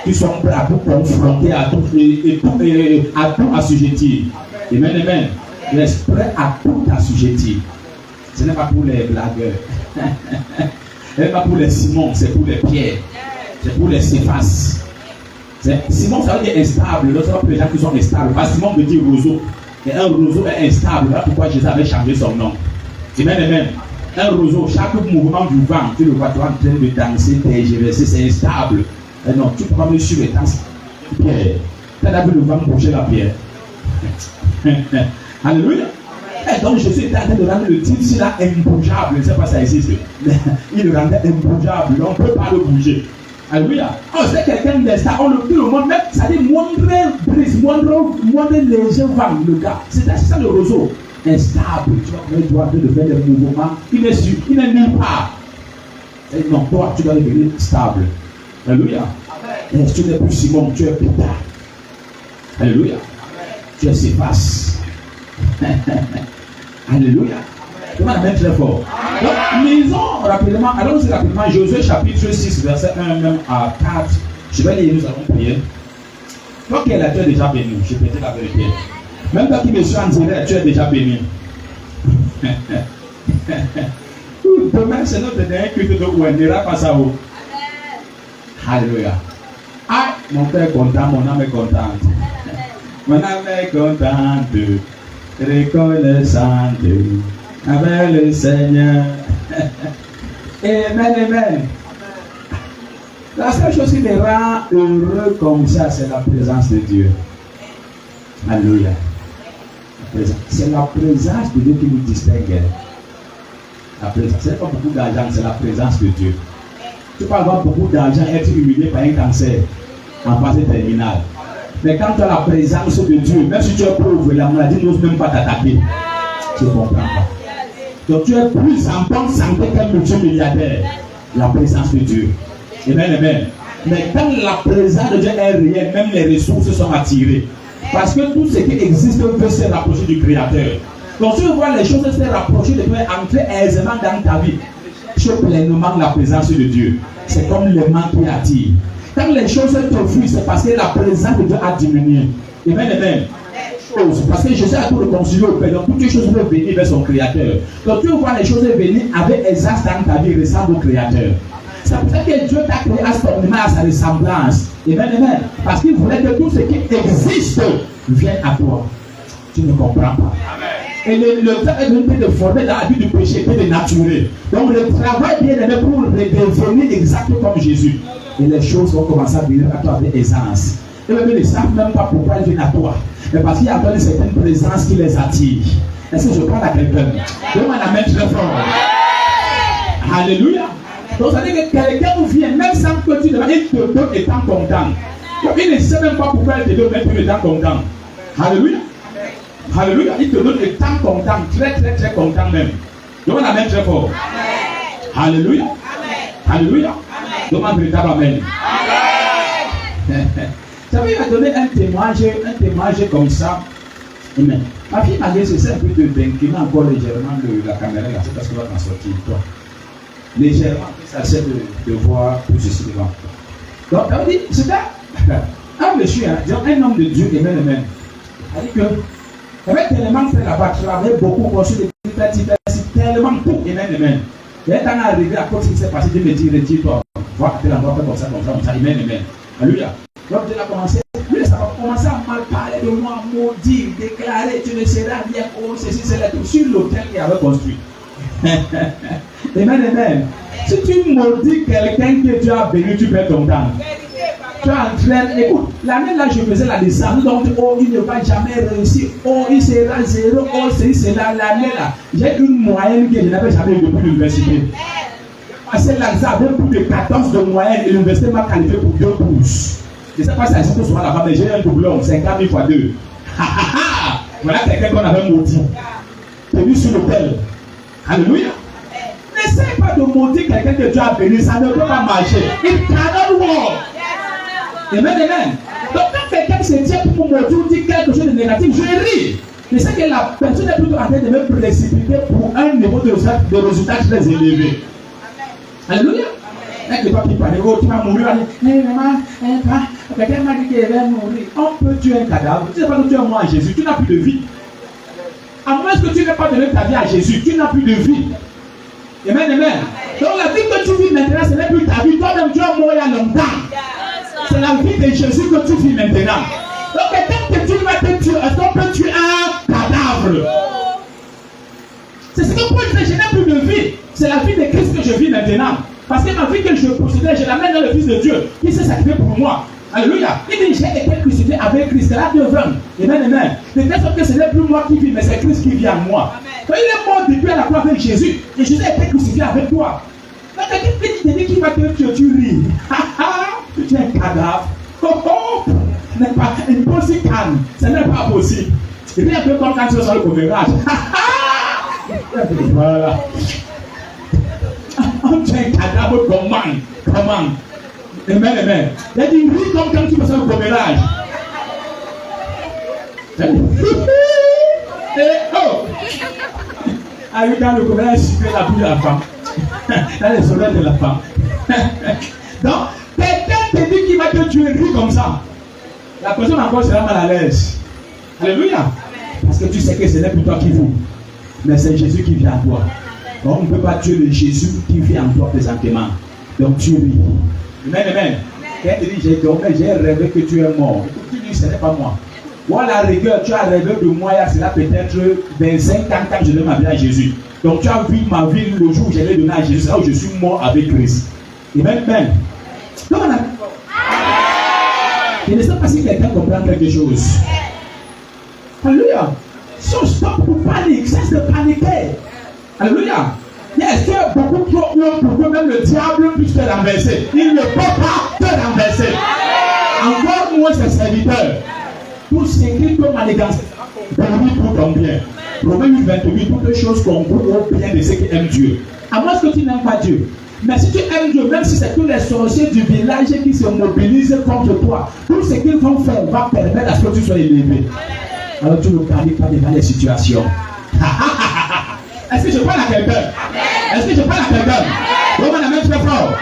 Qui sont prêts à tout confronter, à tout assujettir. Amen, amen. Reste prêt à tout assujettir. Ce n'est pas pour les blagueurs. Ce n'est pas pour les Simon, c'est pour les Pierre. C'est pour les Céphas. Simon, ça veut dire instable. L'autre, c'est pour les gens qui sont instables. Parce que Simon veut dire roseau. Et un roseau est instable. Voilà pourquoi Jésus avait changé son nom. Amen, amen. Un roseau, chaque mouvement du vent, tu le vois, tu es en train de danser, tergiverser, c'est instable. Et non, tu peux pas me suivre et danser. Pierre. Tu as vu le vent bouger la pierre. Alléluia. Et donc Jésus était en train de rendre le type si là imbougeable. Je ne sais pas si ça existe. Il le rendait imbougeable. On ne peut pas le bouger. Alléluia. Oh, c'est quelqu'un d'instable. On le dit au monde, même, ça dit moindre brise, moindre léger vent, le gars. C'est ça le roseau. Instable. Tu dois de faire des mouvements. Il est sûr, il n'est nulle part. Et non, toi, tu dois devenir stable. Alléluia. Et tu n'es plus Simon, tu es Peter. Alléluia. Tu es Céphas. Alléluia. Tu vas la mettre très fort. Donc, lisons rapidement. Allons-y rapidement. Josué chapitre 6, verset 1 même à 4. Je vais lire, nous allons prier. Toi qui es là, tu es déjà béni. Je peux te la vérité. Même toi qui me suis en direct, tu es déjà béni. Demain, c'est notre dernier culte de où on n'ira pas ça où. Alléluia. Ah, mon père est content, mon âme est contente. Mon âme est contente, reconnaissante avec le Seigneur. Amen, amen. La seule chose qui me rend heureux comme ça, c'est la présence de Dieu. Alléluia. C'est la présence de Dieu qui nous distingue. La présence, c'est pas beaucoup d'argent, c'est la présence de Dieu. Tu peux avoir beaucoup d'argent et être humilié par un cancer en phase terminale. Mais quand tu as la présence de Dieu, même si tu es pauvre, la maladie n'ose même pas t'attaquer. Tu ne comprends pas. Donc tu es plus en bonne santé qu'un multimilliardaire. La présence de Dieu. Amen, amen. Mais quand la présence de Dieu est réelle, même les ressources sont attirées. Parce que tout ce qui existe veut se rapprocher du Créateur. Donc si tu vois les choses se rapprocher de toi, entrer aisément dans ta vie, tu as pleinement la présence de Dieu. C'est comme l'aimant qui attire. Quand les choses te fuient, c'est parce que la présence de Dieu a diminué. Amen, amen. Parce que Jésus a tout réconcilié au Père. Donc toutes les choses vont venir vers son Créateur. Donc tu vois les choses venir avec exact dans ta vie, ressemble au Créateur. C'est pour ça que Dieu t'a créé à sa ressemblance. Amen, amen. Parce qu'il voulait que tout ce qui existe vienne à toi. Tu ne comprends pas. Et le temps est donné de former dans la vie du péché et de naturer. Donc le travail bien aimé pour redevenir exact comme Jésus. Et les choses vont commencer à venir à toi avec aisance. Et même ils ne savent même pas pourquoi ils viennent à toi. Mais parce qu'il y a une certaine présence qui les attire. Est-ce que je parle à quelqu'un? Donne-moi la main très fort. Alléluia. Donc ça veut dire que quelqu'un vous vient, même sans que tu demandes, il te donne étant content. Donc il ne sait même pas pourquoi il te donne même étant content. Alléluia. Alléluia. Il te donne étant content, très très très content même. Donne-moi la main très fort. Alléluia. Alléluia. Donne-moi un véritable amen. Ça veut dire donner un témoignage comme ça. Amen. Ma fille m'a dit, c'est un peu de d'incliner encore légèrement la caméra là, c'est parce qu'elle va t'en sortir. Toi. Légèrement, ça sert de voir tout ceci devant. Donc, ça veut dire, c'était un monsieur, un homme de Dieu, amen, amen. Il dit que, il avait tellement fait là-bas, travaillé beaucoup, construit des petits, tellement tout, amen, amen. Et quand on est arrivé à cause de ce qui s'est passé, Dieu me dit, retire-toi, vois que tu l'envoies comme ça, amen, amen. Alléluia. Donc, Dieu a commencé. Lui, ça va commencer à mal parler de moi, maudire, déclarer, tu ne seras rien, oh, ceci, cela, tout, sur l'hôtel qu'il avait construit. Amen, amen. Si tu maudis quelqu'un que Dieu a béni, tu perds ton temps. Tu es en train, écoute, l'année là, je faisais la descente, donc, oh, il ne va jamais réussir, oh, il sera zéro, oh, c'est là, l'année là. J'ai une moyenne que je n'avais jamais eu depuis l'université. Parce que là, j'avais plus de 14 de moyenne et l'université m'a qualifié pour 2 bourses. Je ne sais pas si c'est souvent là-bas, mais j'ai un doublon, 50 000 fois 2. Voilà quelqu'un qu'on avait maudit. Tenu sur l'autel. Alléluia. N'essaie pas de maudire quelqu'un que Dieu a béni, ça ne peut pas marcher. It cannot work. Amen, amen. Donc quand quelqu'un se tient pour me maudire ou dire quelque chose de négatif, je ris. Je sais que la personne est plutôt en train de me précipiter pour un niveau de résultat très élevé. Alléluia. Et toi qui parles, oh, tu vas mourir. Quelqu'un m'a dit qu'il va mourir. On peut tuer un cadavre. Tu ne sais pas que tu es mort à Jésus. Tu n'as plus de vie. À moins que tu n'aies pas donné ta vie à Jésus, tu n'as plus de vie. Amen, amen. Donc la vie que tu vis maintenant, ce n'est plus ta vie. Toi-même, tu es mort il y a longtemps. C'est la vie de Jésus que tu vis maintenant. Donc quelqu'un que tu vas te tuer, est-ce qu'on peut tuer un cadavre? C'est ce que Paul dit, je n'ai plus de vie. C'est la vie de Christ que je vis maintenant. Parce que ma vie que je possédais, je l'amène dans le Fils de Dieu, qui s'est sacrifié pour moi. Alléluia. Il dit, j'ai été crucifié avec Christ. C'est là devant. Amen, amen. De telle sorte que ce n'est plus moi qui vis, mais c'est Christ qui vit en moi. Donc il est mort depuis à la croix avec Jésus. Et Jésus a été crucifié avec toi. Donc quelqu'un te dit qu'il va te tuer, tu ris. Tu es un cadavre. Ce n'est pas impossible. Ce n'est pas possible. Et puis un peu comme quand tu es sur le commérage. Voilà. Tu es un cadavre, comment? Amen, amen. Il a dit, oui, comme quand tu fais ça au commérage. Oh! Ah oui, quand le commérage suivait la pluie de la femme. Dans les soleils de la femme. Donc, quelqu'un te dit qu'il va te tuer ris comme ça. La personne encore sera mal à l'aise. Alléluia. Parce que tu sais que ce n'est plus toi qui vis, mais c'est Jésus qui vient en toi. Donc, on ne peut pas tuer le Jésus qui vit en toi présentement. Donc, tu ris. Amen, amen. Quand tu dis, j'ai dormi, j'ai rêvé que tu es mort. Tu dis, ce n'est pas moi. Ou à la rigueur, tu as rêvé de moi, il y a peut-être 25 ans quand je donne ma vie à Jésus. Donc, tu as vu ma vie le jour où je l'ai donné à Jésus, c'est là où je suis mort avec Christ. Amen, amen. Donc, je ne sais pas si quelqu'un comprend quelque chose. Alléluia. So stop pour panique, cesse de paniquer. Alléluia. Est-ce que beaucoup trop ont pour que même le diable puisse te renverser? Il ne peut pas te renverser. Encore moins ses serviteurs. Tout ce qui peut manigancer pour lui pour ton bien. Proverbe 28, toutes les choses concourent au bien de ceux qui aiment Dieu. À moins que tu n'aimes pas Dieu. Mais si tu aimes Dieu, même si c'est tous les sorciers du village qui se mobilisent contre toi, tout ce qu'ils vont faire va permettre à ce que tu sois élevé. Alors tu ne paniques pas devant les situations. Est-ce que je parle à quelqu'un? Est-ce que je parle à quelqu'un? Comment la même très fort?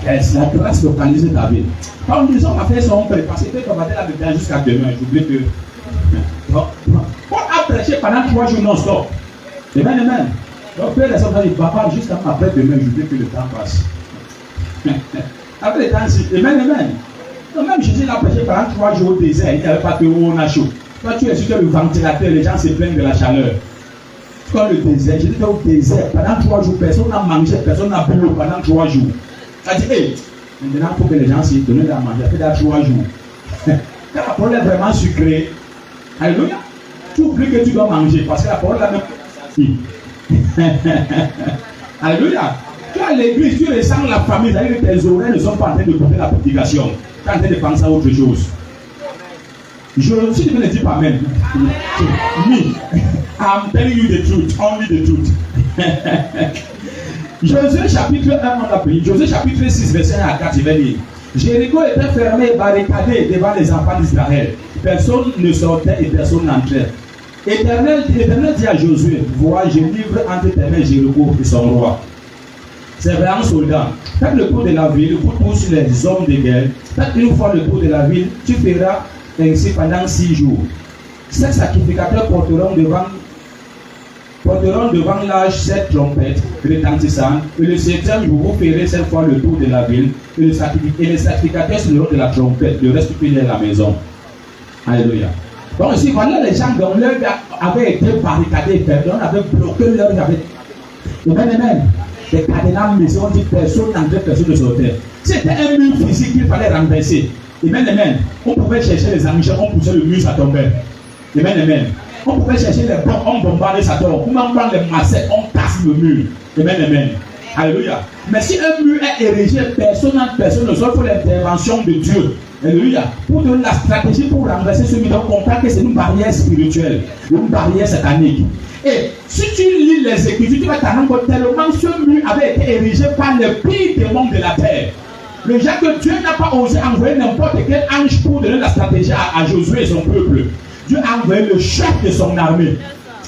Est-ce la grâce localise ta vie? Quand on dit ça, on va faire son père, parce que tu vas là dedans jusqu'à demain. J'oublie que. On a prêché pendant 3 jours non-stop. Amen, amen. Donc, Père, les hommes disent, papa, jusqu'à après demain, j'oublie que le temps passe. Après le temps, amen, amen. Donc, même Jésus l'a prêché pendant 3 jours au désert, il n'y avait pas que on a chaud. Toi, tu es sur le ventilateur, les gens se plaignent de la chaleur. Comme le désert, j'étais au désert, pendant 3 jours, personne n'a mangé, personne n'a bu pendant 3 jours. Ça dit, hey, maintenant, il faut que les gens s'y donnent à manger, après 3 jours. Quand la parole est vraiment sucrée, alléluia, tu oublies que tu dois manger, parce que la parole est même. Alléluia. Tu es à l'église, tu ressens la famille, c'est-à-dire que tes oreilles ne sont pas en train de porter la prédication, tu es en train de penser à autre chose. Si tu ne le dis pas même, me, I'm telling you the truth, only the truth. Josué chapitre 1, on a pris. Josué chapitre 6, verset 1 à 4, il va dire Jéricho était fermé et barricadé devant les enfants d'Israël. Personne ne sortait et personne n'entrait. L'Éternel dit à Josué, vois, je livre entre tes mains Jéricho et son roi. C'est vraiment soldat. Faites le tour de la ville, vous tous les hommes de guerre. Faites une fois le tour de la ville, tu feras ainsi pendant 6 jours. 7 sacrificateurs porteront devant l'âge 7 trompettes retentissantes, et le 7e jour vous ferez cette fois le tour de la ville, et les sacrificateurs sonneront de la trompette, le reste tu à la maison. Alléluia. Donc ici, voilà les gens dont l'œil avait été barricadé, on avait bloqué leur Amen. Les cadenas maison dit personne n'entrait, personne ne sortait. C'était un mur physique qu'il fallait renverser. Amen. On pouvait chercher les engins, on poussait le mur, ça tombait. Amen. On pouvait chercher les bombes, on bombardait, ça tombe. On prend les macettes, on casse le mur. Amen. Alléluia. Mais si un mur est érigé, personne ne sort, il faut l'intervention de Dieu. Alléluia. Pour donner la stratégie pour renverser ce mur, on comprend que c'est une barrière spirituelle, une barrière satanique. Et si tu lis les Écritures, tu vas te rendre compte tellement ce mur avait été érigé par les pires démons de la terre. Le jour que Dieu n'a pas osé envoyer n'importe quel ange pour donner la stratégie à Josué et son peuple. Dieu a envoyé le chef de son armée.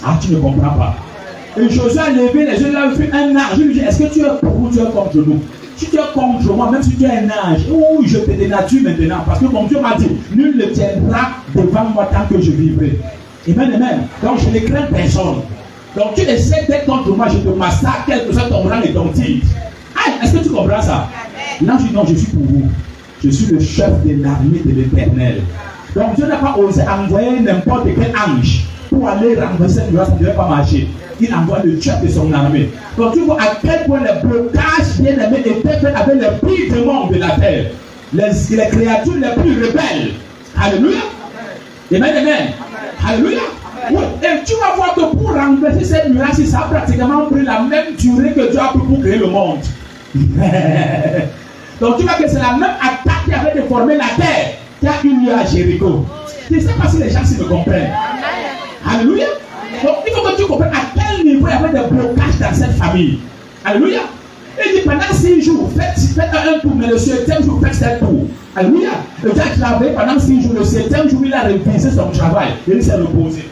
Ah, tu ne comprends pas. Et Josué a levé les yeux, il a vu un ange. Je lui dis, est-ce que tu es pour nous, tu es contre nous? Si tu es contre moi, même si tu es un ange, je te dénature maintenant. Parce que mon Dieu m'a dit, nul ne tiendra devant moi tant que je vivrai. Amen. Donc je ne crains personne. Donc tu essaies d'être contre moi, je te massacre, quel que soit ton rang et ton titre. Est-ce que tu comprends ça? L'ange dit, non, je suis pour vous. Je suis le chef de l'armée de l'Éternel. Donc Dieu n'a pas osé envoyer n'importe quel ange pour aller renverser une loi, ça ne devait pas marcher. Il envoie le chef de son armée. Donc tu vois à quel point les blocages bien aimés étaient faits avec les pires démons de la terre. Les créatures les plus rebelles. Alléluia. Amen. Alléluia. Oui. Et tu vas voir que pour renverser cette nuage, ça a pratiquement pris la même durée que Dieu a pris pour créer le monde. Donc tu vois que c'est la même attaque qui avait déformé la terre qui a eu lieu à Jéricho. Je ne sais pas si les gens me comprennent. Alléluia. Donc il faut que tu comprennes à quel niveau il y avait des blocages dans cette famille. Alléluia. Il dit pendant 6 jours, faites un tour, mais le 7e jour, faites 7 tours. Alléluia. Le gars a travaillé pendant 6 jours, le 7e jour, il a révisé son travail et il s'est reposé.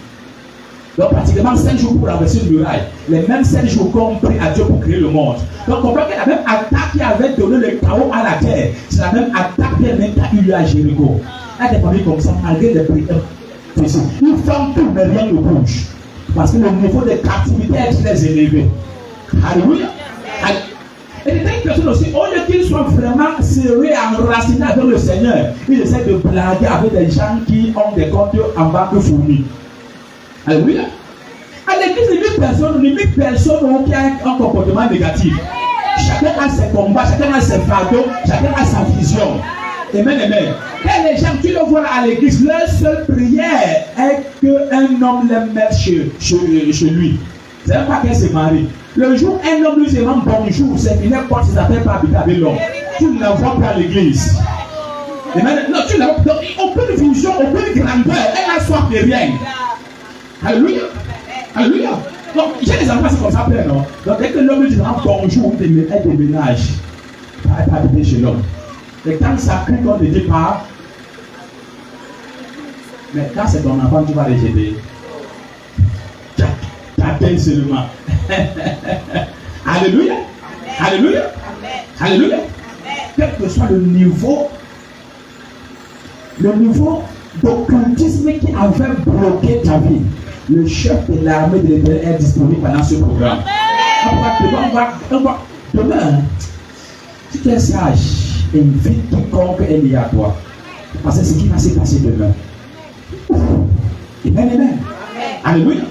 Donc pratiquement 5 jours pour renverser une muraille. Les mêmes 7 jours qu'on prie à Dieu pour créer le monde. Donc on voit que la même attaque qui avait donné le chaos à la terre, c'est la même attaque qui a eu lieu à Jéricho. Il y a des familles comme ça, malgré les prières. Ils font tout, mais rien ne bouge. Parce que le niveau de captivité est très élevé. Alléluia. Et les personnes aussi, au lieu qu'ils soient vraiment serrés, enracinés avec le Seigneur, ils essaient de blaguer avec des gens qui ont des comptes en banque fournis. Alléluia. À l'église, limite personne qui a un comportement négatif. Chacun a ses combats, chacun a ses fardeaux, chacun a sa vision. Amen. Et les gens qui le voient à l'église, leur seule prière est qu'un homme les mette chez lui. C'est même pas qu'elle se marie. Le jour où un homme lui demande bonjour, c'est qu'il n'est pas ses affaires pas habiter avec l'homme. Tu ne la vois pas à l'église. Amen. Non, tu n'as aucune vision, aucune grandeur. Elle n'a soif de rien. Alléluia. Donc, j'ai des enfants, c'est comme ça, plein, non? Donc, dès que l'homme lui dit bonjour, elle déménage. Pas habiter chez l'homme. Et quand ça crie, on ne dit pas. Mais quand c'est ton enfant, tu vas rejeter. T'attends seulement. Alléluia. Quel que soit le niveau d'occultisme qui avait bloqué ta vie, le chef de l'armée de l'Éternel est disponible pendant ce programme. Demain, si tu es sage, invite quiconque est lié à toi. Parce que c'est ce qui va se passer demain. Amen, amen. Alléluia.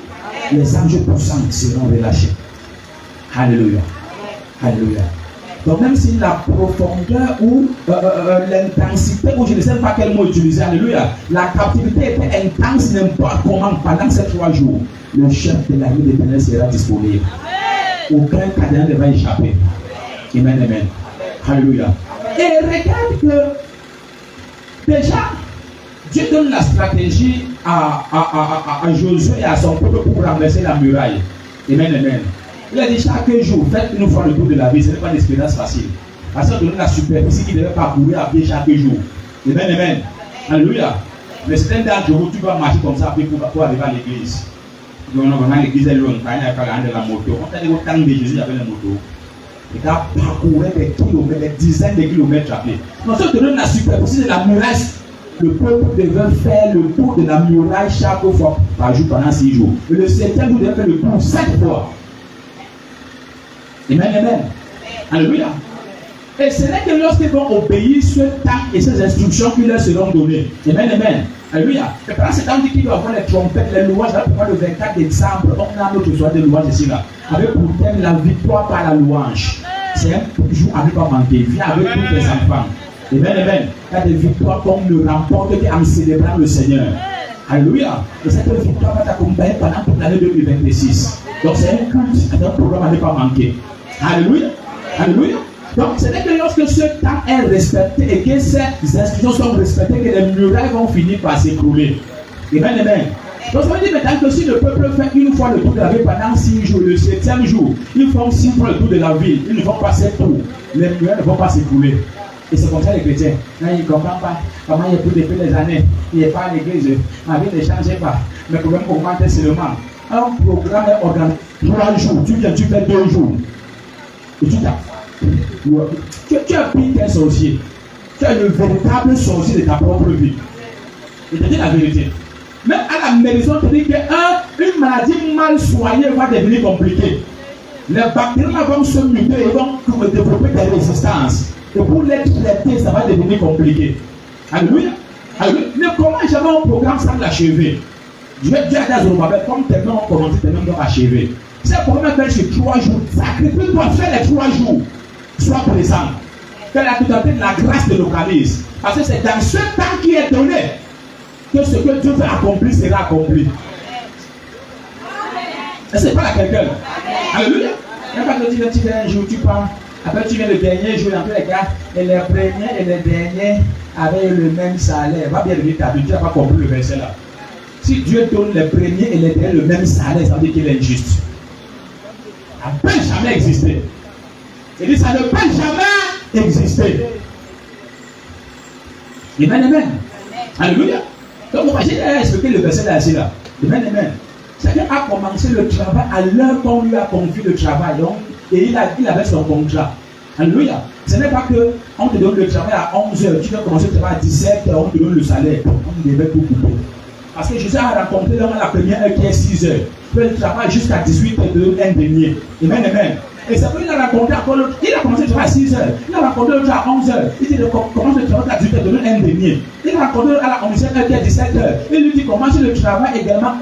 Les anges puissants seront relâchés. Alléluia. Alléluia. Donc même si la profondeur ou l'intensité, ou je ne sais pas quel mot utiliser, alléluia, la captivité était intense n'importe comment pendant ces 3 jours, le chef de l'armée de l'Éternel sera disponible. Aucun cadavre ne va échapper. Amen, amen. Alléluia. Et regarde que déjà, Dieu donne la stratégie à Josué et à son peuple pour renverser la muraille. Amen, amen. Il a dit chaque jour, faites une fois le tour de la ville, ce n'est pas une expérience facile. Parce qu'on donne la superficie qu'il devait parcourir à pied chaque jour. Amen, amen. Alléluia. Mais c'est un d'entre vous, tu vas marcher comme ça pour arriver à l'église. Donc, normalement, l'église est loin, il y a la moto. On t'a dit au temps de Jésus, il y avait la moto. Il a parcouru des kilomètres, des dizaines de kilomètres à pied. Donc, si on te donne la superficie de la muraille, le peuple devait faire le tour de la muraille chaque fois par jour pendant 6 jours. Et le 7e jour, devait faire le tour 7 fois. Amen, amen. Alléluia. Et ce n'est que lorsqu'ils vont obéir ce temps et ces instructions qui leur seront données. Amen, amen. Alléluia. Et pendant ce temps, on dit qu'il doit avoir les trompettes, les louanges. Là, le 24 décembre, on a notre soirée de louanges ici, là. Avec pour thème la victoire par la louange. C'est un jour à ne pas manquer. Viens avec tous tes enfants. Amen, amen. Il y a des victoires qu'on ne remporte qu'en célébrant le Seigneur. Alléluia. Et cette victoire va t'accompagner pendant toute l'année 2026. Donc c'est un culte, c'est un programme à ne pas manquer. Alléluia. Alléluia. Donc ce n'est que lorsque ce temps est respecté et que ces instructions sont respectées que les murailles vont finir par s'écrouler. Amen, amen. Donc ça veut dire maintenant que si le peuple fait une fois le tour de la ville pendant 6 jours, le 7e jour, ils font 6 fois le tour de la ville, ils ne vont pas s'écrouler, les murailles ne vont pas s'écrouler. Et c'est comme ça les chrétiens. Là, ils ne comprennent pas comment il y a plus depuis des années. Il n'est pas à l'église. Ma vie ne changeait pas. Mais le problème augmente seulement. Un programme est organisé 3 jours. Tu viens, tu fais 2 jours. Et tu es pire qu'un sorcier. Tu es le véritable sorcier de ta propre vie. Et te dis la vérité. Même à la maison, tu dis qu'une maladie mal soignée va devenir compliquée. Les bactéries vont se muter et vont développer des résistances. Et pour les traiter, ça va devenir compliqué. Alléluia. Alléluia. Mais comment j'avais un programme sans l'achever? Dieu a dit à Zorobabel, comme tes mains ont commencé, tes mains doivent achever. C'est un programme fait sur 3 jours. Sacrifie-toi, fais les 3 jours. Sois présent. Fais la totalité de la grâce te localise. Parce que c'est dans ce temps qui est donné que ce que Dieu veut accomplir sera accompli. Et c'est pas à quelqu'un. Alléluia. Il n'y a pas de dire, tu viens un jour, tu prends. Après, tu viens le dernier jour, dans tous les cas, et les premiers et les derniers avaient le même salaire. Va bien devenir ta vie, tu n'as pas compris le verset là. Si Dieu donne les premiers et les derniers le même salaire, ça veut dire qu'il est injuste. Ça ne peut jamais exister. C'est-à-dire ça ne peut jamais exister. Amen, amen. Alléluia. Donc, on va expliquer le verset là, là. Amen, amen. Chacun a commencé le travail à l'heure qu'on lui a confié le travail. Donc, et il avait son contrat. Alléluia. Ce n'est pas qu'on te donne le travail à 11h, tu dois commencer le travail à 17h, on te donne le salaire. On devait tout couper. Parce que Jésus a rencontré dans la première heure qui est 6h. Il fait le travail jusqu'à 18h de un denier. Amen, amen. Et c'est qu'il a rencontré encore l'autre. Il a commencé le travail à 6h. Il a rencontré l'autre à 11h. Il dit commence le travail à 18h, donne un denier. Il a rencontré à la 11h qui est 17h. Il lui dit commence le travail également.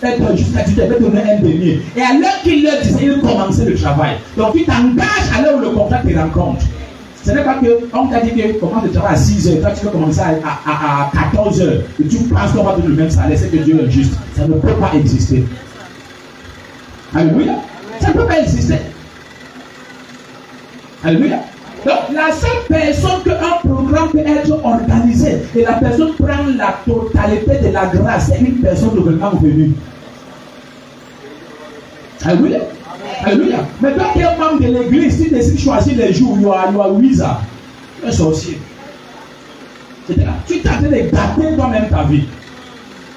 Être jusqu'à 18h, il va donner un denier. Et à l'heure qu'il leur disait, il commençait le travail. Donc il t'engage à l'heure où le contrat te rencontre. Ce n'est pas qu'on t'a dit que commence le travail à 6h, toi tu veux commencer à 14h, et tu penses qu'on va donner le même salaire, c'est que Dieu est juste. Ça ne peut pas exister. Alléluia. Ça ne peut pas exister. Alléluia. Donc la seule personne qu'un programme peut être organisé et la personne prend la totalité de la grâce, c'est une personne nouvellement venue. Alléluia. Alléluia. Mais quand tu es membre de l'église, si tu décides de choisir les jours, il y a Louisa, tu es un sorcier. Tu es en train de gâter toi-même ta vie.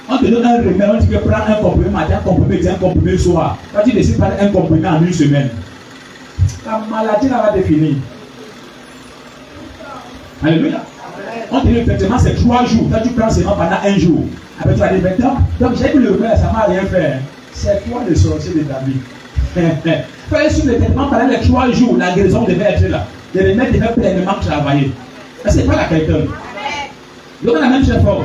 On te donne un remède, on dit que prends un comprimé matin, un comprimé midi, un comprimé soir. Quand tu décides de prendre un comprimé en 1 semaine, la maladie là va définir. Alléluia. On te dit effectivement c'est 3 jours. Quand tu prends seulement pendant 1 jour. Après tu vas dire donc j'ai vu le remède, ça ne m'a rien fait. C'est toi le sorcier de ta vie. Faire sur le traitement pendant les 3 jours, la guérison devait être là. Le remède devait pleinement travailler. Ce n'est pas la quelqu'un. Donc on a même très fort.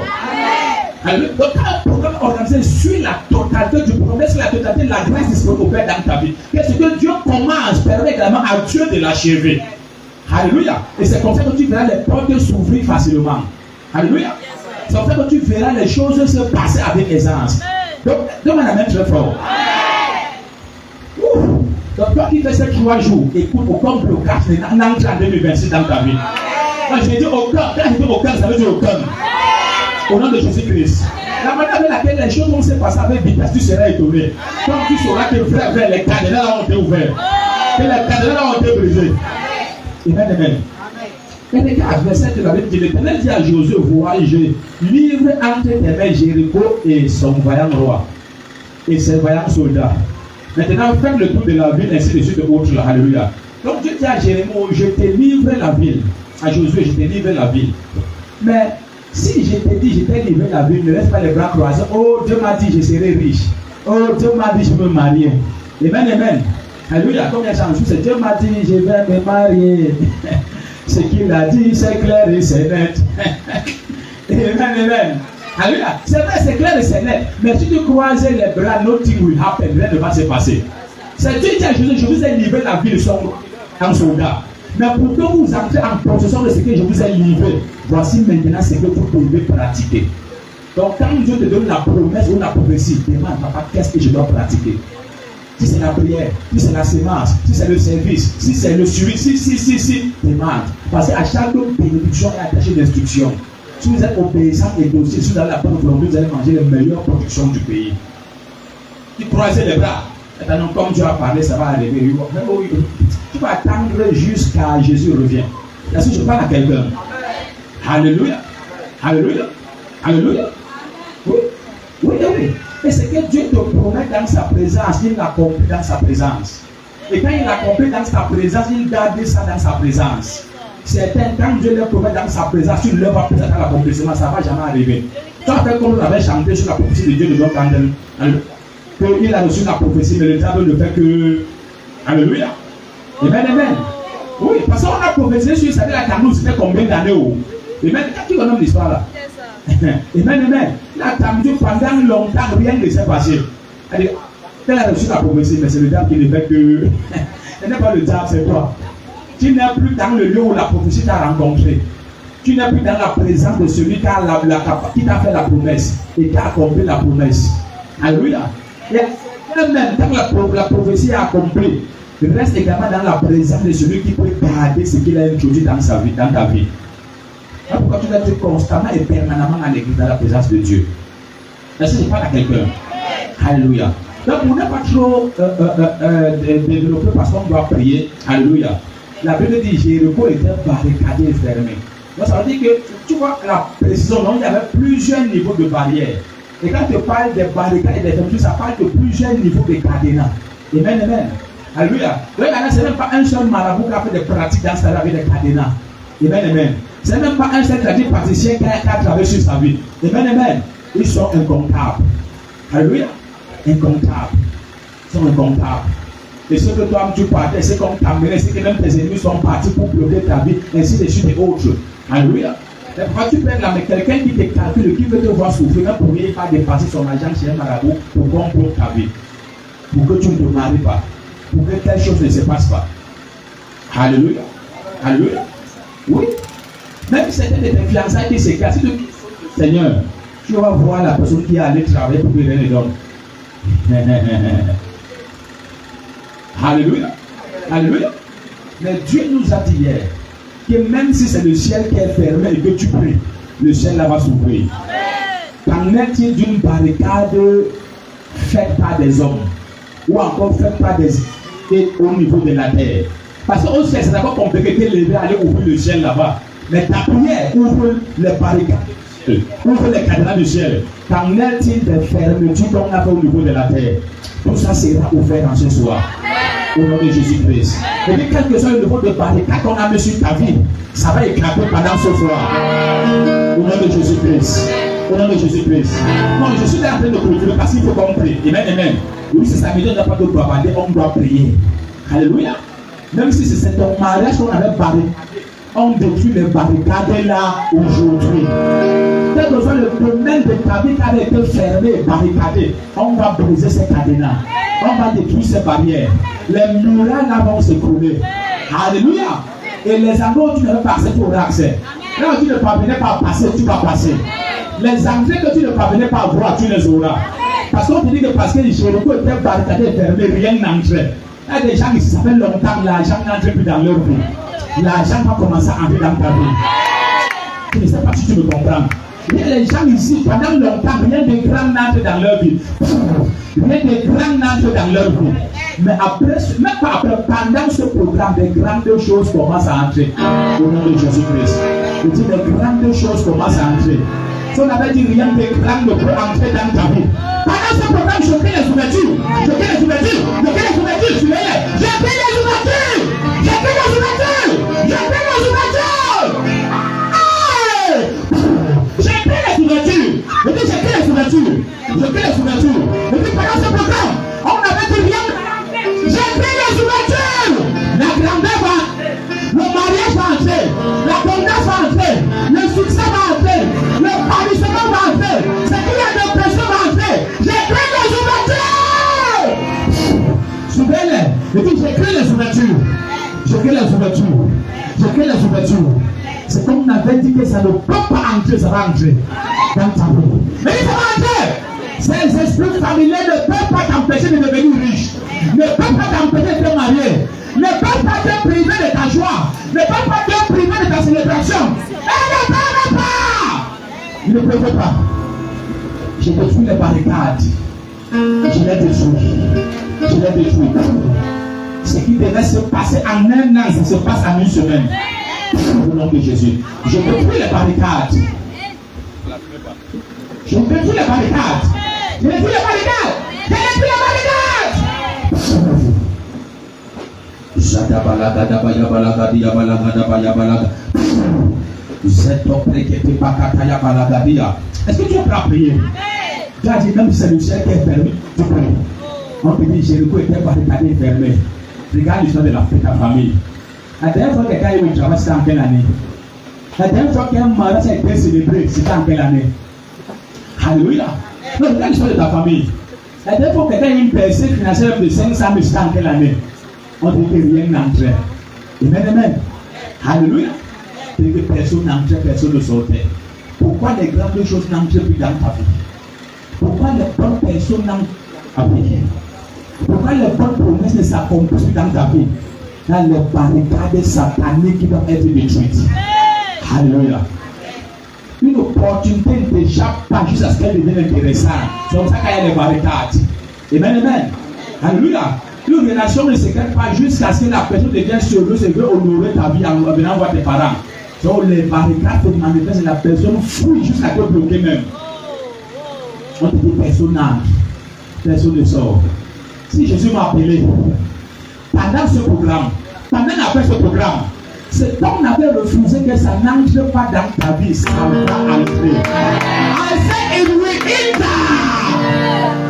Alors, donc, quand un programme organisé suit la totalité du programme, c'est la totalité de la grâce disponible au Père dans ta vie. Qu'est-ce que Dieu commence, permet également à Dieu de l'achever. Alléluia. Et c'est comme ça que tu verras les portes s'ouvrir facilement. Alléluia. C'est comme ça que tu verras les choses se passer avec aisance. Donc, demande la main très fort. Donc, toi qui fais ces 3 jours, écoute, aucun blocage n'entre en 2026 dans ta vie. Quand je dis aucun, quand je dis aucun, ça veut dire aucun. Au nom de Jésus-Christ. La manière avec laquelle les choses vont se passer avec vitesse, tu seras étonné. Quand tu sauras que frère, les cadenas ont été ouverts. Que les cadenas ont été brisés. Amen, amen. Et regarde, verset de la Bible dit, l'Éternel dit à Josué, vois, je livre entre tes mains Jéricho et son vaillant roi et ses vaillants soldats. Maintenant, fais le tour de la ville, ainsi de suite, autres. Alléluia. Donc Dieu dit à Jérémie, je te livre la ville. À Josué, je te livre la ville. Mais si je te dis, je t'ai livré la ville, ne laisse pas les bras croisés. Oh, Dieu m'a dit, je serai riche. Oh, Dieu m'a dit, je me marier. Amen, amen. Alléluia. Comme il y a chanson, c'est Dieu m'a dit, je vais me marier. Ce qu'il a dit, c'est clair et c'est net. Amen, amen. Alléluia. C'est vrai, c'est clair et c'est net. Mais si tu croises les bras, nothing will happen. Rien ne va se passer. C'est Dieu qui a Jésus, je vous ai livré la ville en soldat. Mais pour que vous entrez en possession de ce que je vous ai livré, voici maintenant ce que vous devez pratiquer. Donc quand Dieu te donne la promesse ou la prophétie, demande, papa, qu'est-ce que je dois pratiquer? Si c'est la prière, si c'est la sémence, si c'est le service, si c'est le suivi, si, demande. Parce qu'à chaque bénédiction est attachée d'instruction. Si vous êtes obéissant et docile, si vous avez la bonne volonté, vous allez manger les meilleures productions du pays. Tu croisez les bras. Maintenant, comme Dieu a parlé, ça va arriver. Tu vas attendre jusqu'à Jésus revienne. Est-ce que je parle à quelqu'un? Alléluia. Alléluia. Alléluia. Oui. Oui, oui. Et c'est que Dieu te promet dans sa présence, il l'accomplit dans sa présence. Et quand il l'accomplit dans sa présence, il garde ça dans sa présence. Certains, quand Dieu le promet dans sa présence, tu ne leur vas pas présenter l'accomplissement, ça ne va jamais arriver. Tu as fait comme on avait chanté sur la prophétie de Dieu de notre qu'il a reçu la prophétie, mais le diable ne fait que. Alléluia. Amen, amen. Oui, parce qu'on a prophétisé sur ça, la Cameroun, c'était combien d'années? Amen. Quand tu connais l'histoire là. Amen, amen. La Cameroun, pendant longtemps, rien ne s'est passé. Elle a reçu la prophétie, mais c'est le diable qui ne fait que. Ce n'est pas le diable, c'est toi. Tu n'es plus dans le lieu où la prophétie t'a rencontré. Tu n'es plus dans la présence de celui qui t'a fait la promesse et qui a accompli la promesse. Alléluia. Et même quand la prophétie est accomplie, il reste également dans la présence de celui qui peut garder ce qu'il a introduit dans sa vie, dans ta vie. C'est pourquoi tu dois être constamment et permanemment à l'église dans la présence de Dieu. Est-ce que je parle à quelqu'un? Alléluia. Donc on n'a pas trop développé parce qu'on doit prier. Alléluia. La Bible dit Jéricho était barricadé et fermé. Donc ça veut dire que tu vois la précision, donc il y avait plusieurs niveaux de barrières. Et quand tu parles des barricades et des fermetures, ça parle de plusieurs niveaux de cadenas. Amen, amen. Alléluia. Donc ce n'est même pas un seul marabout qui a fait des pratiques dans sa vie avec des cadenas. Amen, amen. Ce n'est même pas un seul praticien qui a travaillé sur sa vie. Amen, amen. Ils sont incomptables. Alléluia. Incomptables. Ils sont incomptables. Et ce que toi tu partais, c'est comme t'amener, c'est que même tes ennemis sont partis pour bloquer ta vie, ainsi de suite et autres. Alléluia. Mais pourquoi tu perds là, mais quelqu'un qui te calcule, qui veut te voir souffrir, même pour ne pas dépasser son argent chez un marabout, pour comprendre ta vie. Pour que tu ne te maries pas. Pour que telle chose ne se passe pas. Alléluia. Alléluia. Oui. Même si c'était des fiançailles qui se cassent, si tu dis, Seigneur, tu vas voir la personne qui est allée travailler pour que rien ne donne. Alléluia. Alléluia. Mais Dieu nous a dit hier que même si c'est le ciel qui est fermé et que tu pries, le ciel là va s'ouvrir. Qu'en est-il d'une barricade faite par des hommes ou encore faite par des et au niveau de la terre? Parce qu'au ciel, c'est d'abord compliqué de lever, aller ouvrir le ciel là-bas. Mais ta prière ouvre les barricades, ouvre les cadenas du ciel. Qu'en est-il des fermetures qu'on a fait au niveau de la terre? Tout ça sera ouvert en ce soir. Au nom de Jésus-Christ. Et puis, quel que soit le niveau de barricade qu'on a mis sur ta vie, ça va éclater pendant ce soir. Au nom de Jésus-Christ. Au nom de Jésus-Christ. Non, je suis en train de clôturer parce qu'il faut qu'on prie. Amen, amen. Oui, c'est ça, mais on n'a pas de bavarder, on doit prier. Alléluia. Même si c'est ton mariage qu'on avait barricadé, on détruit les barricades là aujourd'hui. Tel quel que soit le domaine de ta vie qui a été fermé, barricadé, on va briser ces cadenas. On va détruire ces barrières. Les murailles là vont s'écrouler. Alléluia. Et les endroits où tu ne veux pas passer, tu auras accès. Là où tu ne parvenais pas à passer, tu vas passer. Les entrées que tu ne parvenais pas à voir, tu les auras. Parce qu'on te dit que parce que les Jéricho étaient barricadés et fermés, rien n'entrait. Il y a des gens qui ça fait longtemps que l'argent n'entre plus dans leur vie. L'argent va commencer à entrer dans ta vie. Je ne sais pas si tu me comprends. Il y a des gens ici, pendant longtemps, rien de grand n'entre dans leur vie. Rien de grand n'entre dans leur vie. Mais après, même pas après, pendant ce programme, des grandes choses commencent à entrer. Au nom de Jésus-Christ. Je dis des grandes choses commencent à entrer. Si on avait dit rien de grand ne peut entrer dans ta vie. Pendant ce programme, je crée les ouvertures. Je crée les ouvertures. Je crée les ouvertures. Tu les je crée les ouvertures. Je crée les ouvertures. Je crée les ouvertures. Je crée les ouvertures. Je dis je crée les ouvertures. Je crée les ouvertures. Je dis pendant ce programme, on avait dit rien. Je crée les ouvertures. La grandeur va. Le mariage va entrer. L'abondance va entrer. Le succès va entrer. Le parissement va entrer. Ce qu'il y a de personnes va entrer. Je crée les ouvertures. Souvenez-les. Je dis je crée les ouvertures. Je crée les ouvertures. Je crée les ouvertures. C'est comme on avait dit que ça ne peut pas entrer, ça va entrer dans ta vie. Mais ça va entrer. Ces esprits familiers ne peuvent pas t'empêcher de devenir riche. Ne peuvent pas t'empêcher de te marier. Ne peuvent pas te priver de ta joie. Ne peuvent pas te priver de ta célébration. Elle ne peuvent pas. Ils ne peuvent pas. Je détruis les barricades. Je les détruis. Je les détruis. Ce qui devait se passer en un an, ça se passe en une semaine. Au nom de Jésus. Je détruis les barricades. Je détruis les barricades. Je détruis les barricades. Je détruis les barricades. Est-ce que tu es prêt à prier? Tu as dit même si c'est le ciel qui est fermé, tu pries. On te dit Jéricho était barricadé et fermé. Regarde l'histoire de ta famille. La dernière fois que quelqu'un a eu un travail, c'était en quelle année? La dernière fois qu'un mariage a été célébré, c'était en quelle année? Alléluia. Non, regarde l'histoire de ta famille. La dernière fois que quelqu'un a eu une percée financière de 500 000, c'était en quelle année? On dit que rien n'entrait. Amen, amen. Alléluia. Et que personne n'entrait, personne ne sortait. Pourquoi les grandes choses n'entrent plus dans ta vie? Pourquoi les bonnes personnes n'entrent plus? Pourquoi les bonnes promesses ne s'accomplissent plus dans ta vie? Dans les barricades sataniques qui doivent être détruites. Alléluia. Une opportunité ne t'échappe pas jusqu'à ce qu'elle devienne intéressante. C'est comme ça qu'il y a les barricades. Amen, amen. Alléluia. Une relation ne se crée pas jusqu'à ce que la personne devienne sérieuse et veut honorer ta vie en venant voir tes parents. Donc les barricades te manifestent et la personne fouille jusqu'à te bloquer même. On te dit personne n'entre, personne ne sort. Si Jésus m'a appelé, pendant ce programme, pendant après ce programme, c'est comme on avait refusé que ça n'entre pas dans ta vie, ça va entrer. I say it will enter.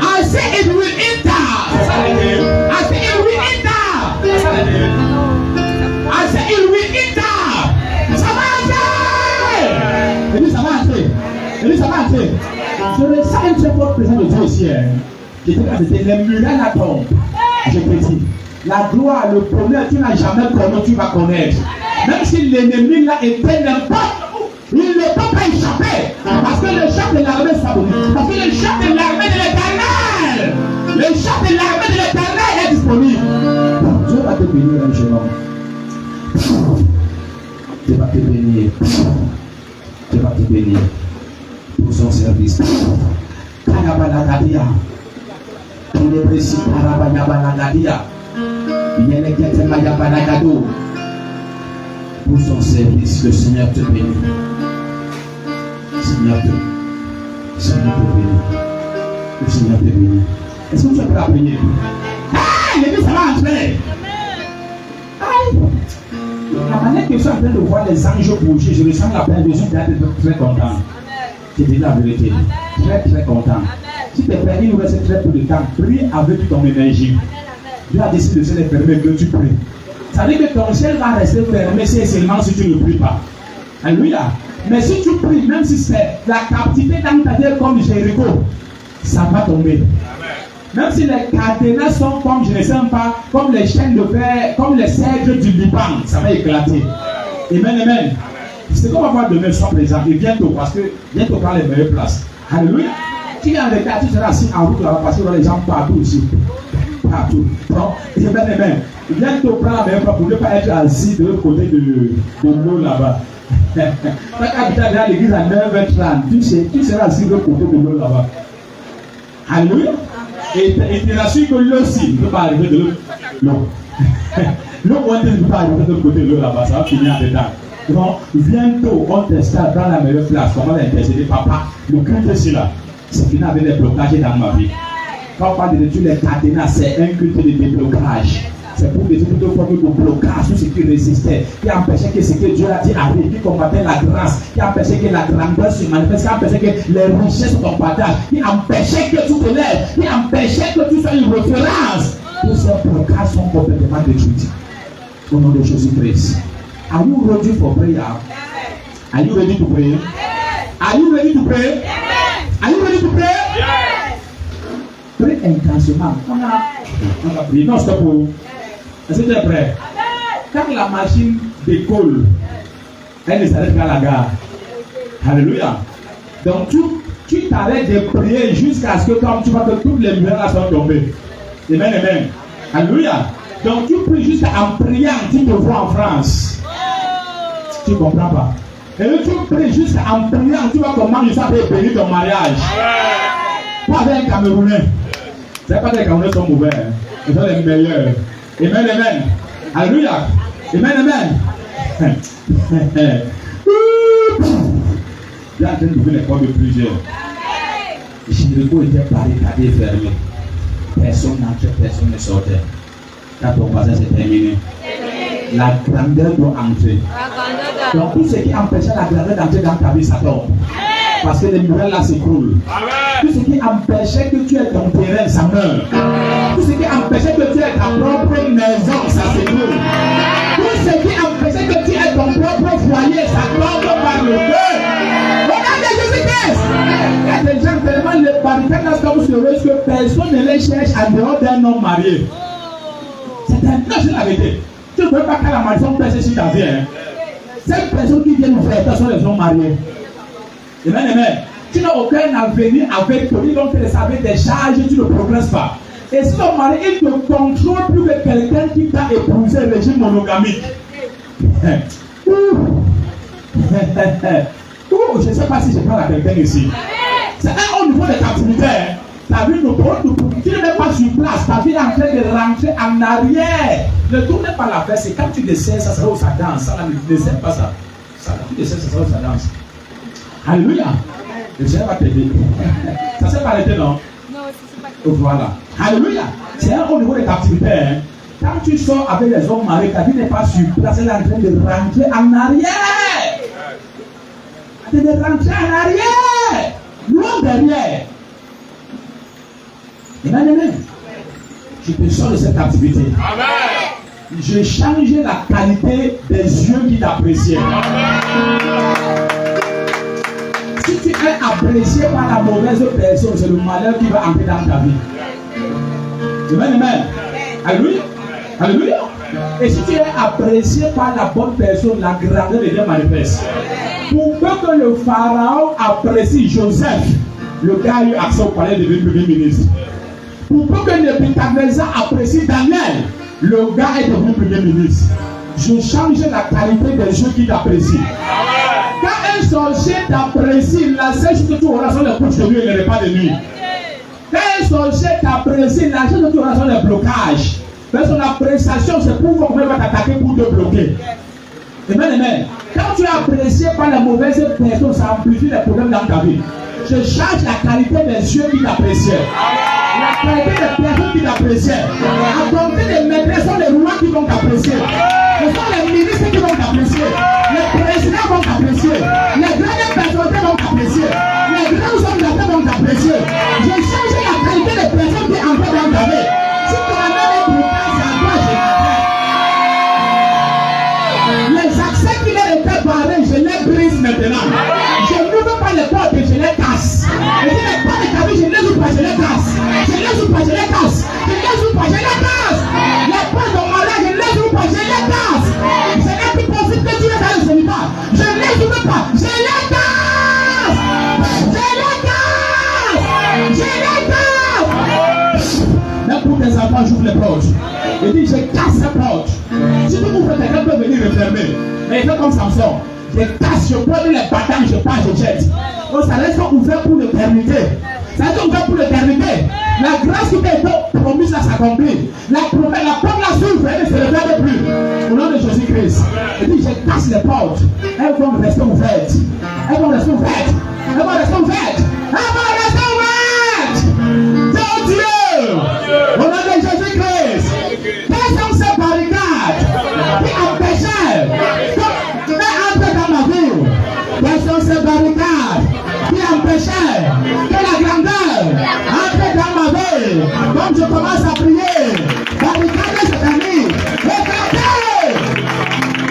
I say it will enter. C'est ça le dire. I say it will enter. C'est ça le dire. I say it will enter. Ça va entrer. Il dit ça va entrer. Il dit ça va entrer. Je ressens une très forte présence de Dieu aussi. J'étais les murailles la tombe. Je te dis. La gloire, le bonheur, tu n'as jamais connu, tu vas connaître. Même si l'ennemi là était n'importe où, il ne peut pas échapper. Parce que le chef de l'armée s'abonne. Parce que le chef de l'armée de l'Éternel, le chef de l'armée de l'Éternel est disponible. Dieu va te bénir, un jeune homme. Dieu va te bénir. Dieu va te bénir pour son service. Kanabalagadia. Il est précis. Kanabalagadia. Pour son service, le Seigneur te bénit. Seigneur te bénit. Le Seigneur te bénit. Est-ce que tu es prêt à prier? Ah, l'église, ça va entrer. La manière que je suis en train de voir les anges bouger, je ressens la peine de Jésus d'être très content. Je dis la vérité. Très, très content. Si tu es prêt, il nous reste très peu de temps. Prie avec ton énergie. Dieu a décidé de se les fermer, que tu pries. Ça veut dire que ton ciel va rester fermé si seulement si tu ne pries pas. Alléluia. Mais si tu pries, même si c'est la captivité dans ta vie comme Jéricho, ça va tomber. Même si les cadenas sont comme, je ne sais pas, comme les chaînes de fer, comme les cèdres du Liban, ça va éclater. Amen, amen. C'est qu'on va voir demain, sois présent. Et bientôt, parce que bientôt prend les meilleures places. Alléluia. Tu es en retard, tu seras assis en route là-bas, parce que les gens partout ici. Partout. Bon, amen, amen. Bientôt prends la meilleure place pour ne pas être assis de l'autre côté de l'eau là-bas. Quand tu habites à l'église à 9h30, tu seras assis de l'autre côté de l'eau là-bas. Alléluia. Et tu rassures que l'eau aussi ne peut pas arriver de l'eau. L'eau ne peut pas arriver de l'autre côté de l'eau là-bas, ça va finir en détail. Donc, bientôt, on t'installe dans la meilleure place. Comment l'intercéder, papa? Le culte est là. C'est fini avec les blocages dans ma vie. Quand on parle de tous les cadenas, c'est un culte de déblocage. C'est pour des plutôt problèmes de blocage, tout ce qui résistait, qui empêchait que ce que Dieu a dit arrive, qui combattait la grâce, qui empêchait que la grandeur se manifeste, qui empêchait que les richesses sont partagées, qui empêchait que tu te lèves, qui empêchait que tu sois une référence. Tous ces blocages sont complètement détruits. Au nom de Jésus-Christ. Are you ready for prayer? Are you ready to pray? Are you ready to pray? Are you ready to pray? Pray intensément. On va prier. Non, stop. Est-ce que tu es prêt? Quand la machine décolle, elle ne s'arrête qu'à la gare. Alléluia. Donc tu t'arrêtes de prier jusqu'à ce que comme tu vois que toutes les lumières là sont tombées. Amen, amen. Alléluia. Donc tu pries jusqu'à en priant, tu te vois en France. Tu ne comprends pas. Et là, tu pries jusqu'à en priant, tu vois comment je savais bénir ton mariage. Pas avec un Camerounais. C'est pas que les Camerounais sont mauvais. Hein. Ils sont les meilleurs. Amen, amen. Alléluia. Amen, amen. Il est en train d'ouvrir les portes de plusieurs. Jéricho était barricadé, fermé. Personne n'entrait, personne ne sortait. Quand ton voisin c'est terminé. La grandeur doit entrer. Donc tout ce qui empêchait la grandeur d'entrer dans ta vie, ça tombe. Parce que les nouvelles là s'écroulent. Tout ce qui empêchait que tu aies ton terrain, ça meurt. Tout ce qui empêchait que tu aies ta propre maison, ça s'écroule. Tout ce qui empêchait que tu aies ton propre foyer, ça tombe par le feu. Regardez Jésus-Christ. Il y a des gens tellement les barricades là comme sur que personne ne les cherche en dehors d'un homme marié. C'est un peu la vérité. Tu ne peux pas que la maison pèse sur ta vie. Hein. Ces personnes qui viennent faire, ce sont les hommes mariés. Amen, amen. Tu n'as aucun avenir avec toi. Donc, tu les avais des charges, tu ne progresses pas. Et si ton mari, il ne contrôle plus que quelqu'un qui t'a épousé, régime monogamique. Je ne sais pas si je parle à quelqu'un ici. C'est un haut niveau de captivité. Hein. Ta vie tu ne mets pas sur place, ta vie est en train de rentrer en arrière. Ne tournez pas la fesse, c'est quand tu descends, ça sera où ça danse. Ça ne descends pas ça. Quand tu descends, ça sera où ça danse. Alléluia. Le Seigneur va t'aider. Ça s'est pas arrêté, non? Non, c'est pas arrêté. Voilà. Alléluia. C'est un haut niveau de captivité. Hein. Quand tu sors avec les hommes mariés, ta vie n'est pas sur place, elle est en train de rentrer en arrière. Elle est en train de rentrer en arrière. Loin derrière. Amen, amen. Je te sors de cette activité. Amen. Je change la qualité des yeux qui t'apprécient. Si tu es apprécié par la mauvaise personne, c'est le malheur qui va entrer dans ta vie. Amen, amen. Alléluia. Alléluia. Et si tu es apprécié par la bonne personne, la grandeur devient manifeste. Pour peu que le pharaon apprécie Joseph, le gars a eu accès au palais de premier ministre. Pour peu que Nebuchadnezzar apprécie Daniel, le gars est devenu premier ministre. Je change la qualité des yeux qui t'apprécient. Quand un sorcier t'apprécie, la seule chose que tu auras sont les couches de nuit et les repas de nuit. Quand un sorcier t'apprécie, la seule chose que tu auras sont les blocages. Mais son appréciation, c'est pour voir comment il va t'attaquer pour te bloquer. Amen, amen. Quand tu es apprécié par les mauvaises personnes, ça amplifie les problèmes dans ta vie. Je change la qualité des yeux qui t'apprécient. La qualité des personnes qui t'apprécient. À compter des maîtres, sont les rois qui vont t'apprécier. Ce sont les ministres qui vont t'apprécier. Les présidents vont t'apprécier. Les grandes personnalités vont t'apprécier. Les grands hommes d'affaires vont t'apprécier. Je change la qualité des personnes qui entrent dans ta vie. Si ton ami est brutal, c'est à toi je t'appelle. Les accès qui leur étaient barrés, je les brise maintenant. Il dit, je casse cette porte. Si tout le monde fait, quelqu'un peut venir refermer. Mais il fait comme Samson. Je casse, je prends les batailles, je passe, je jette. Donc ça reste ouvert pour l'éternité. Ça reste ouvert pour l'éternité. La grâce qui t'a été promise, ça s'accomplit. La promesse, la porte la s'ouvre, elle ne se referme plus. Au nom de Jésus-Christ. Il dit, je casse les portes. Elles vont rester ouvertes. Elles vont rester ouvertes. Elles vont rester ouvertes. Elles vont rester ouvertes. C'est Dieu. Au nom de Jésus-Christ. Quelles sont ces barricades qui empêchaient d'entrer dans ma vie? Quelles sont ces barricades qui empêchaient que la grandeur entre dans ma vie? Comme je commence à prier, barricade cette année, éclatez!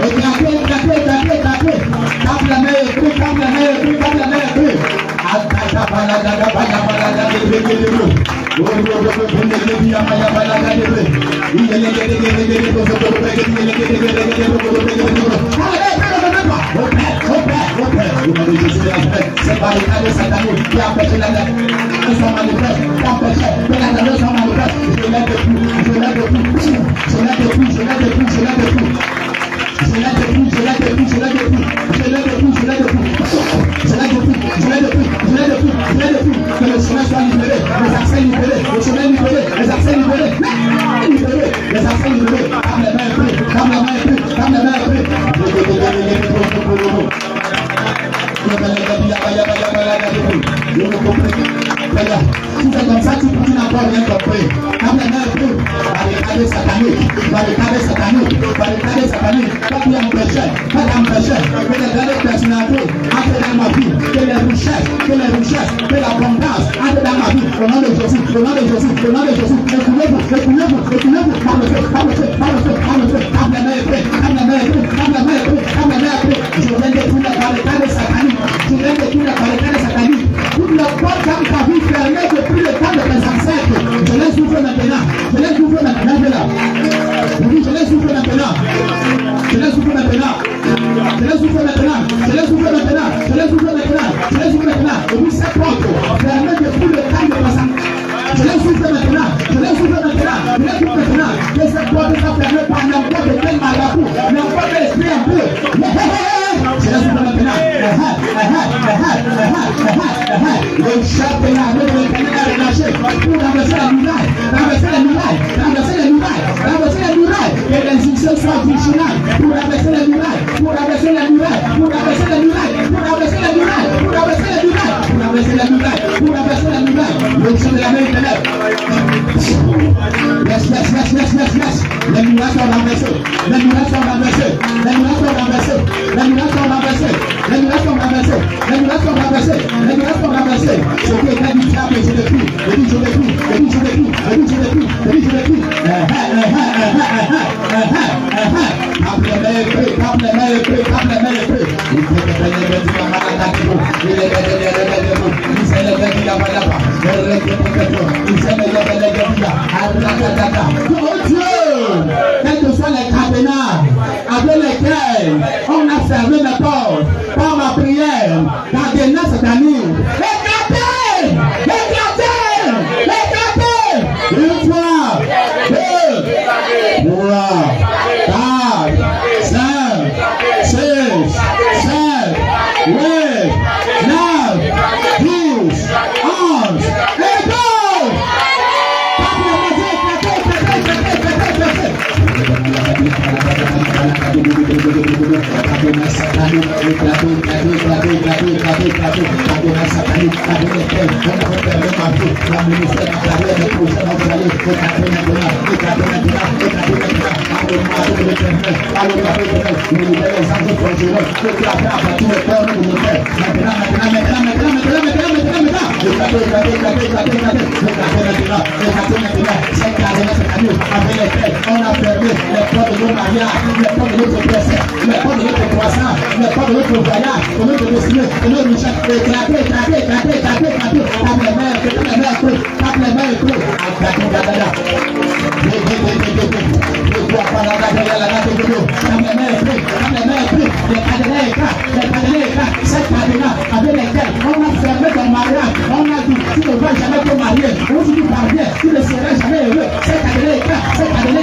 Éclatez, éclatez, éclatez, éclatez. Tape la main et prie, tape la main et prie, tape la main et prie. C'est barricade satanique qui empêche la guerre. Ils sont manifestes, qui empêche que la guerre soit manifeste. Je l'aide depuis, je l'aide depuis, je l'aide depuis, je l'aide depuis, je l'aide depuis. Je l'aide depuis, je l'aide depuis, je l'aide depuis, je l'aide depuis, je l'aide depuis, je l'aide depuis, je l'aide depuis, je l'aide depuis, je l'aide depuis. Que le chemin soit libéré, les accès libérés, le chemin libéré, les accès libérés, libérés, les accès libérés. Comme les mains prises, comme les mains prises, comme les mains prises. Si c'est comme ça, tu n'as pas rien compris. Comme les mains prises, barricade satanique, barricade satanique, barricade satanique. Pas qui empêchait, pas d'empêcher que les grandes personnalités entrent dans ma vie, que les richesses, que l'abondance entrent dans ma vie. Au nom de Jésus, au nom de Jésus, au nom de Jésus. Écoulez-vous, écoulez-vous, écoulez-vous. Par le feu, par le feu, par le feu, par le feu. Comme les mains prises, comme les mains prises, comme les mains prises, comme les mains prises. Je viens de tout les barricades sataniques. Je viens de tout les barricades sataniques. Toutes les portes dans ta vie fermées depuis le temps de tes ancêtres. Je les ouvre maintenant. Je les ouvre maintenant. Oui, je les ouvre maintenant. Je les ouvre maintenant. Je les ouvre maintenant. Je les ouvre maintenant. Je les ouvre maintenant. Je les ouvre maintenant. Et oui, ces portes fermées depuis le temps de tes ancêtres. Je les ouvre maintenant. Je les ouvre maintenant. Je les ouvre maintenant. Que ces portes soient fermées par n'importe quel marabout, n'importe quel esprit un peu. Je les ouvre maintenant. Le chef de l'armée de l'Éternel est relâché pour renverser la muraille, renverser les murailles, renverser les murailles, renverser les murailles. Et les succès soient vigilants pour renverser les murailles, pour renverser les murailles, pour renverser les murailles, pour renverser les murailles, pour renverser les murailles, pour renverser les murailles, pour renverser les murailles. Le chef de l'armée éternelle. Yes, yes, yes, yes, yes, yes. Les murailles sont renversées, les murailles sont renversées, les murailles sont renversées, les murailles sont renversées, les murailles sont renversées, les murailles sont renversées, les murailles sont renversées. Ce qui est du diable, je l'écris, je dis je l'écris, je dis je l'écris, je dis je l'écris, je dis je l'écris. Tape les mains et prie, tape les mains et prie, tape les mains et prie. Il faut que les gens disent à Malakatiko, il est il s'est levé de la Malapa, il s'est levé de la Malapa, oh Dieu, quels que soient les cadenas avec lesquels on a fermé la porte par ma prière, cadenas sataniques, éclatez, éclatez, éclatez, une fois, deux, trois, quatre, cinq, six, sept, huit, neuf, 10, 11, et go! On a fermé les portes de nos mariages, les portes de notre procès, les portes de notre croissance, les portes de notre voyage, de notre destinée, de notre richesse. Éclatez, éclatez, éclatez, éclatez, éclatez. Tape les mains, tape les mains, tape les mains, les cadenas éclatent, cette cadenas avec lesquels on a fermé ton mariage, on a dit tu ne vas jamais te marier, on dit tu parviens, tu ne seras jamais heureux, cette cadenas éclate, cette cadenas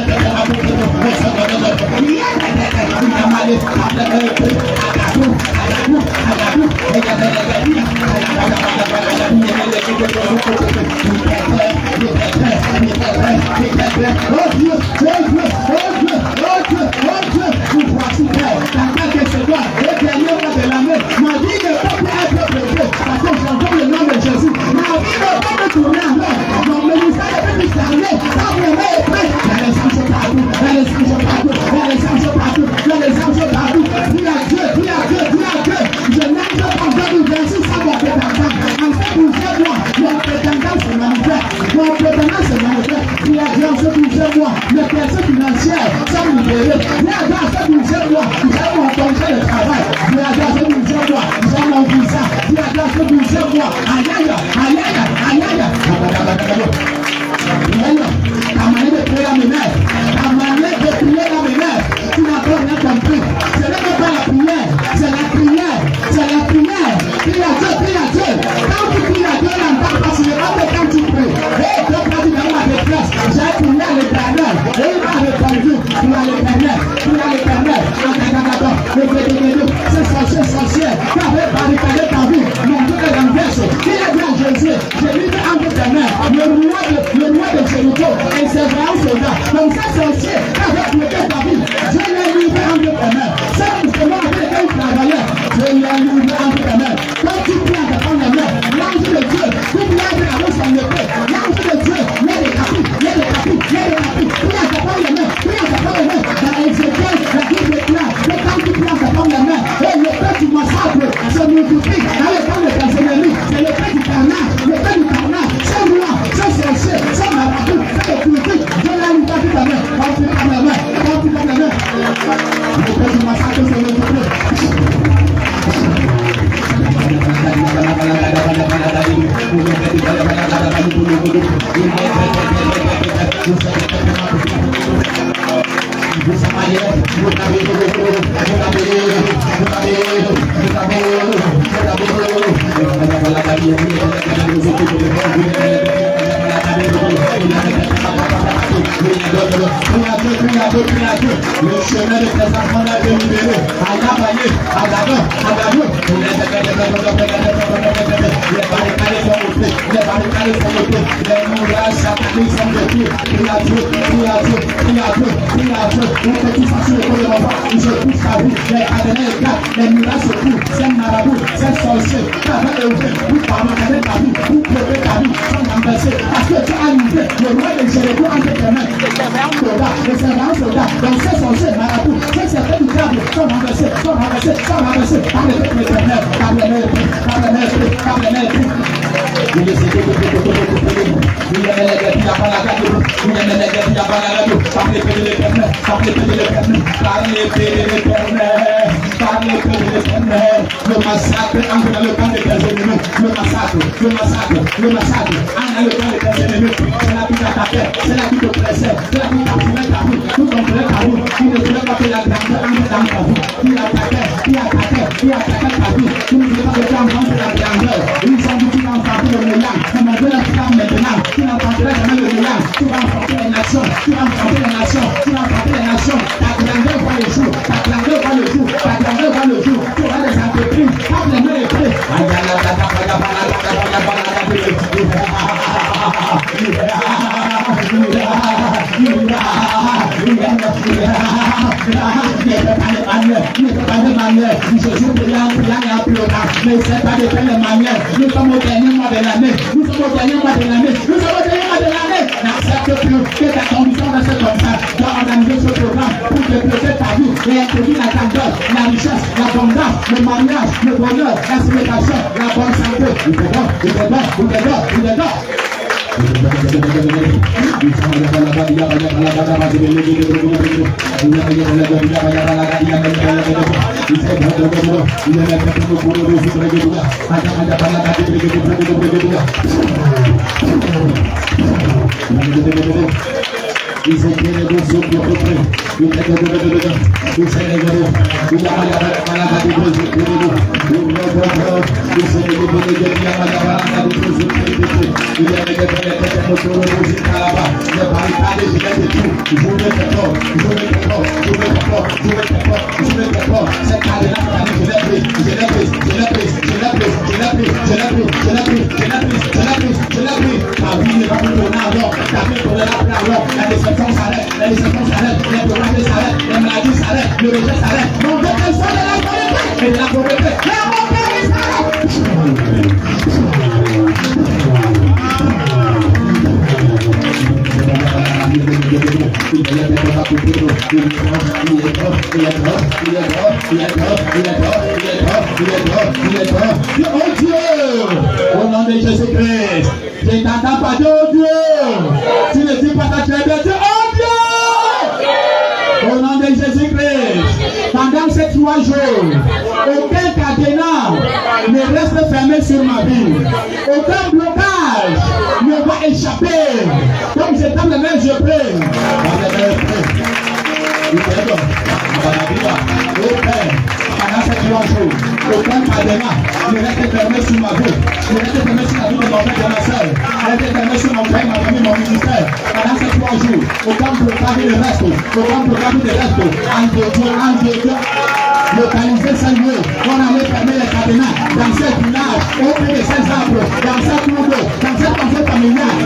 Hey, La déception s'arrête, la déception s'arrête, les problèmes s'arrêtent, les maladies s'arrêtent, le rejet s'arrête. Mon Dieu, qu'elle soit de la pauvreté et de la pauvreté. La pauvreté Oh Dieu, au nom de Jésus-Christ, je ne t'entends pas, Dieu, oh Dieu. Tu ne dis pas ta très bien, Dieu, oh Dieu. Au nom de Jésus-Christ, pendant ces 3 jours, aucun cadenas ne reste fermé sur ma vie. Aucun blocage ne va échapper. Comme je tends les mains, je prie. Pendant ces 3 jours, aucun cadenas ne reste fermé sur ma vie. Ne reste fermé sur la vie de mon frère et de ma soeur. Ne reste fermé sur mon frère, ma famille, mon ministère. Pendant ces 3 jours, aucun blocage ne reste. Aucun blocage ne reste. En Dieu, localiser ces lieux. On allait fermer les cadenas dans ces villages, au pied de ces arbres, dans ces cours d'eau, dans cette maison familiale.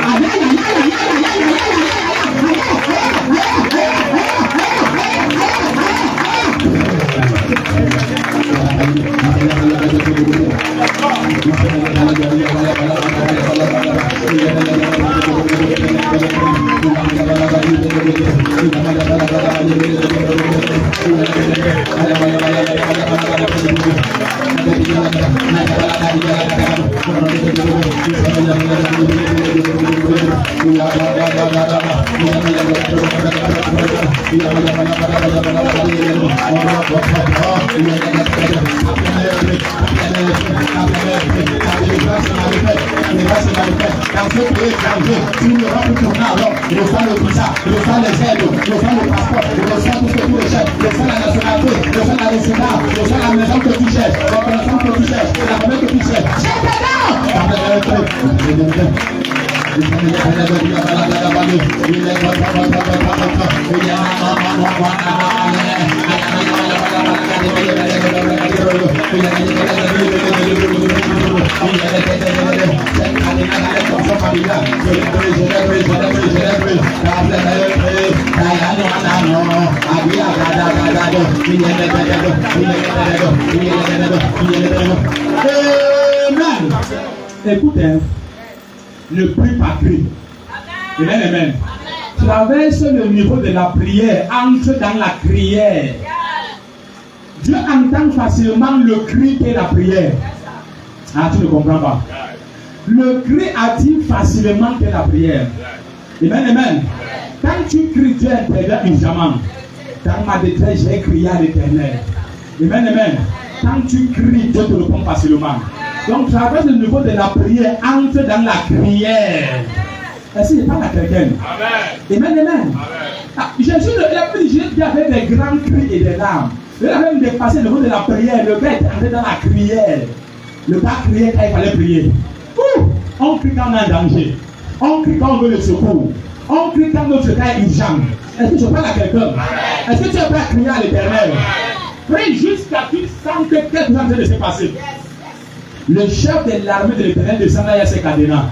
Écoutez, ne prie pas crie. Amen, amen. Traverse le niveau de la prière, entre dans la prière. Dieu entend facilement le cri et la prière. Ah, tu ne comprends pas. Le cri attire facilement que la prière. Amen, amen. Quand tu cries, Dieu intervient urgemment. Dans ma détresse, j'ai crié à l'Éternel. Amen, amen. Quand tu cries, Dieu te répond facilement. Donc, traverse le niveau de la prière, entre dans la prière. Est-ce qu'il parle à quelqu'un? Amen, amen. Ah, Jésus, il a pris Jésus avec des grands cris et des larmes. Il a même dépassé le niveau de la prière. Le gars est entré dans la prière. Le gars criait quand il fallait prier. On crie quand on est en danger. On crie quand on veut le secours. On crie quand notre cas est urgent. Est-ce que tu parles à quelqu'un? Est-ce que tu es prêt à crier à l'Éternel? Prie jusqu'à ce que tu sens que quelque chose est en train de se passer. Le chef de l'armée de l'Éternel descend là, il y a ses cadenas.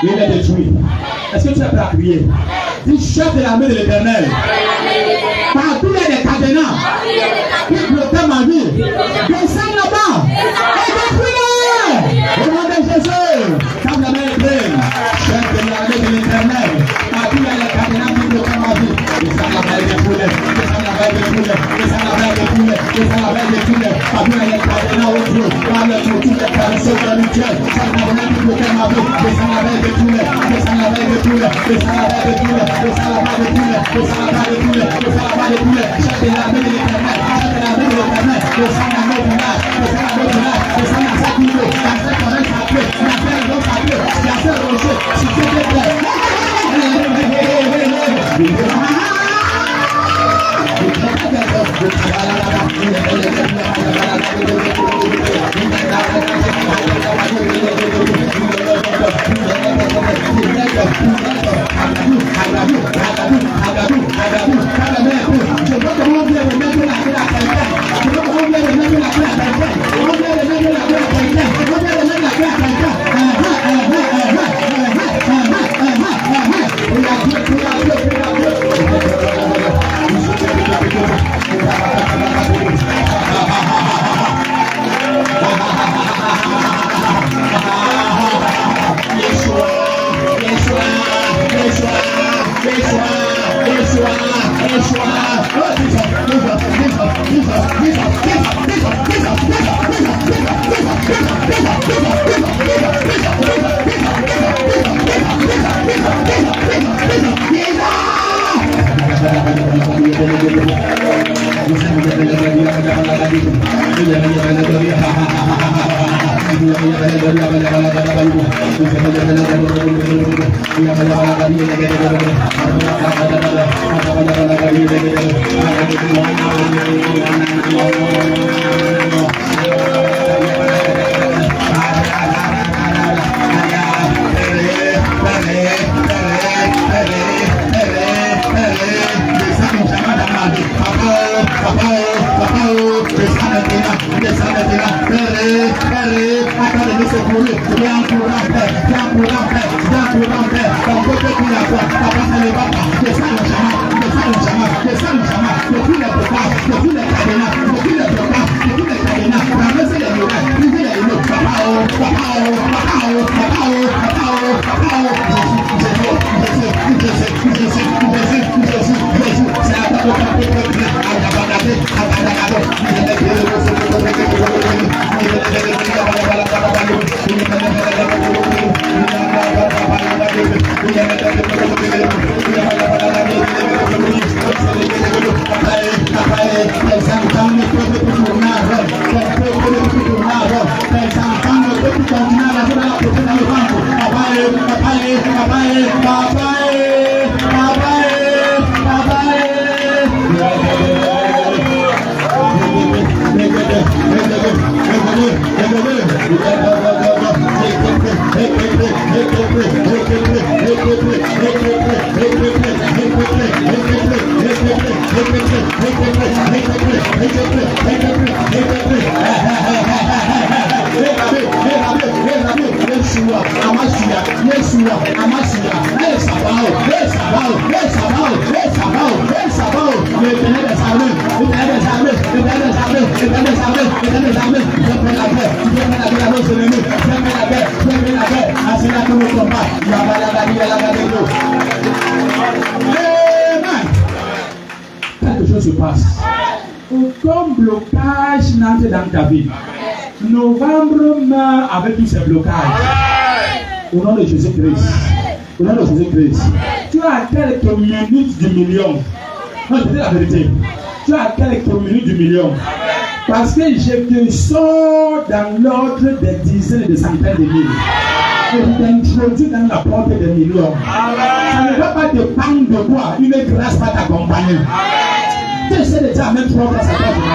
Il est détruit. Est-ce que tu es prêt à crier? Dis chef de l'armée de l'Éternel. Partout il y a des cadenas qui bloquent ma vie. Descends là-bas et détruis-les. Au nom de Jésus. Quand la main est pleine, chef de l'armée de l'Éternel. Partout il y a des cadenas qui bloquent ma vie. Descends là-bas et détruis-les. Descends là-bas et détruis-les. Descends là-bas et détruis-les. Descends là-bas et détruis-les. Partout il y a des cadenas au Dieu. Par le couture des personnes spirituelles. Chaque cadenas qui bloquent ma vie. Descends là-bas et détruis-les. Descends là-bas et détruis-les. Descends là-bas et détruis-les. Descends là-bas et détruis-les. Descends là-bas et détruis-les. Descends là-bas et détruis-les. Chef de l'armée de l'Éternel. Chef de l'armée de l'Éternel. Descends dans nos villages. Descends dans nos villages. Descends dans cette île. Dans cette forêt sacrée. Dans cette eau sacrée. Dans cette rocher. Si tu te plaît. Quelque chose se passe. Aucun blocage n'entre dans ta vie. Novembre meurt avec tous ces blocages. Au nom de Jésus-Christ. Au nom de Jésus-Christ. Tu as quelques minutes du million. Non, je dis la vérité. Tu as quelques minutes du million. Parce que je te sors dans l'ordre des dizaines et des centaines de mille. Et je t'introduis dans la porte des millions. Ça ne va pas dépendre de toi. Une grâce va t'accompagner. Tu sais déjà même 3 grâces à toi de la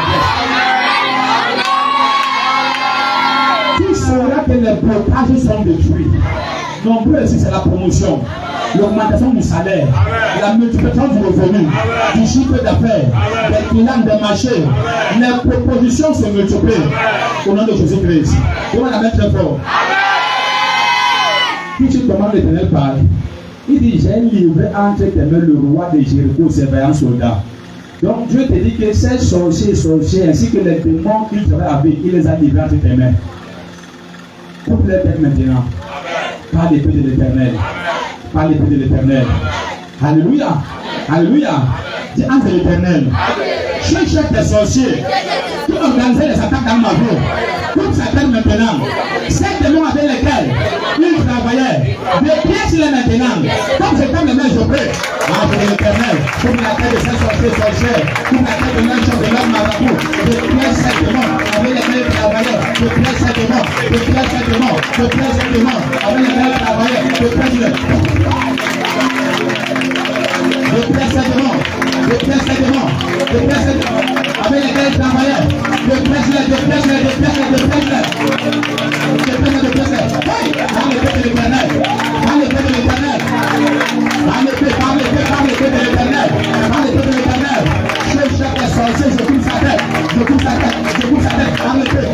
tu sauras que les blocages sont détruits. Nombreux ici, c'est la promotion, l'augmentation du salaire, la multiplication du revenu, du chiffre d'affaires, des clients, des marchés. Les propositions se multiplient au nom de Jésus-Christ. On va la mettre très fort. Puis tu demandes l'Éternel parle. Il dit, j'ai livré entre tes mains le roi de Jéricho, ses vaillants soldats. Donc Dieu te dit que ces sorciers ainsi que les démons qu'il travaille avec, il les a livrés entre tes mains. Coupe les têtes maintenant. Par l'épée de l'Éternel. Par l'épée de l'Éternel. Alléluia. Alléluia. Dis entre l'Éternel. Je cherche des sorciers qui organisaient les attaques dans ma vie. Coupe sa tête maintenant. Ces démons avec lesquels il travaillait. Des pièces il est maintenant. Comme je t'aime maintenant, je prie. Entre l'Éternel. Coupe la tête de ces sorciers. Coupe la tête de l'ange de l'homme marabout. Je pièce ces démons avec lesquels il travaillait. Je pièce ces démons. Je pièce ces démons. Je pièce ces démons avec lesquels il travaillait. Je pièce les. ces démons. Dépresse ces démons. Dépresse ces démons. Avec lesquels ils travaillaient. Dépresse-les. Hey! Dans l'épée de l'Éternel. Dans l'épée de l'Éternel. Dans l'épée de l'Éternel. Dans l'épée de l'Éternel. Chaque sorcier, je coupe sa tête. Dans l'épée.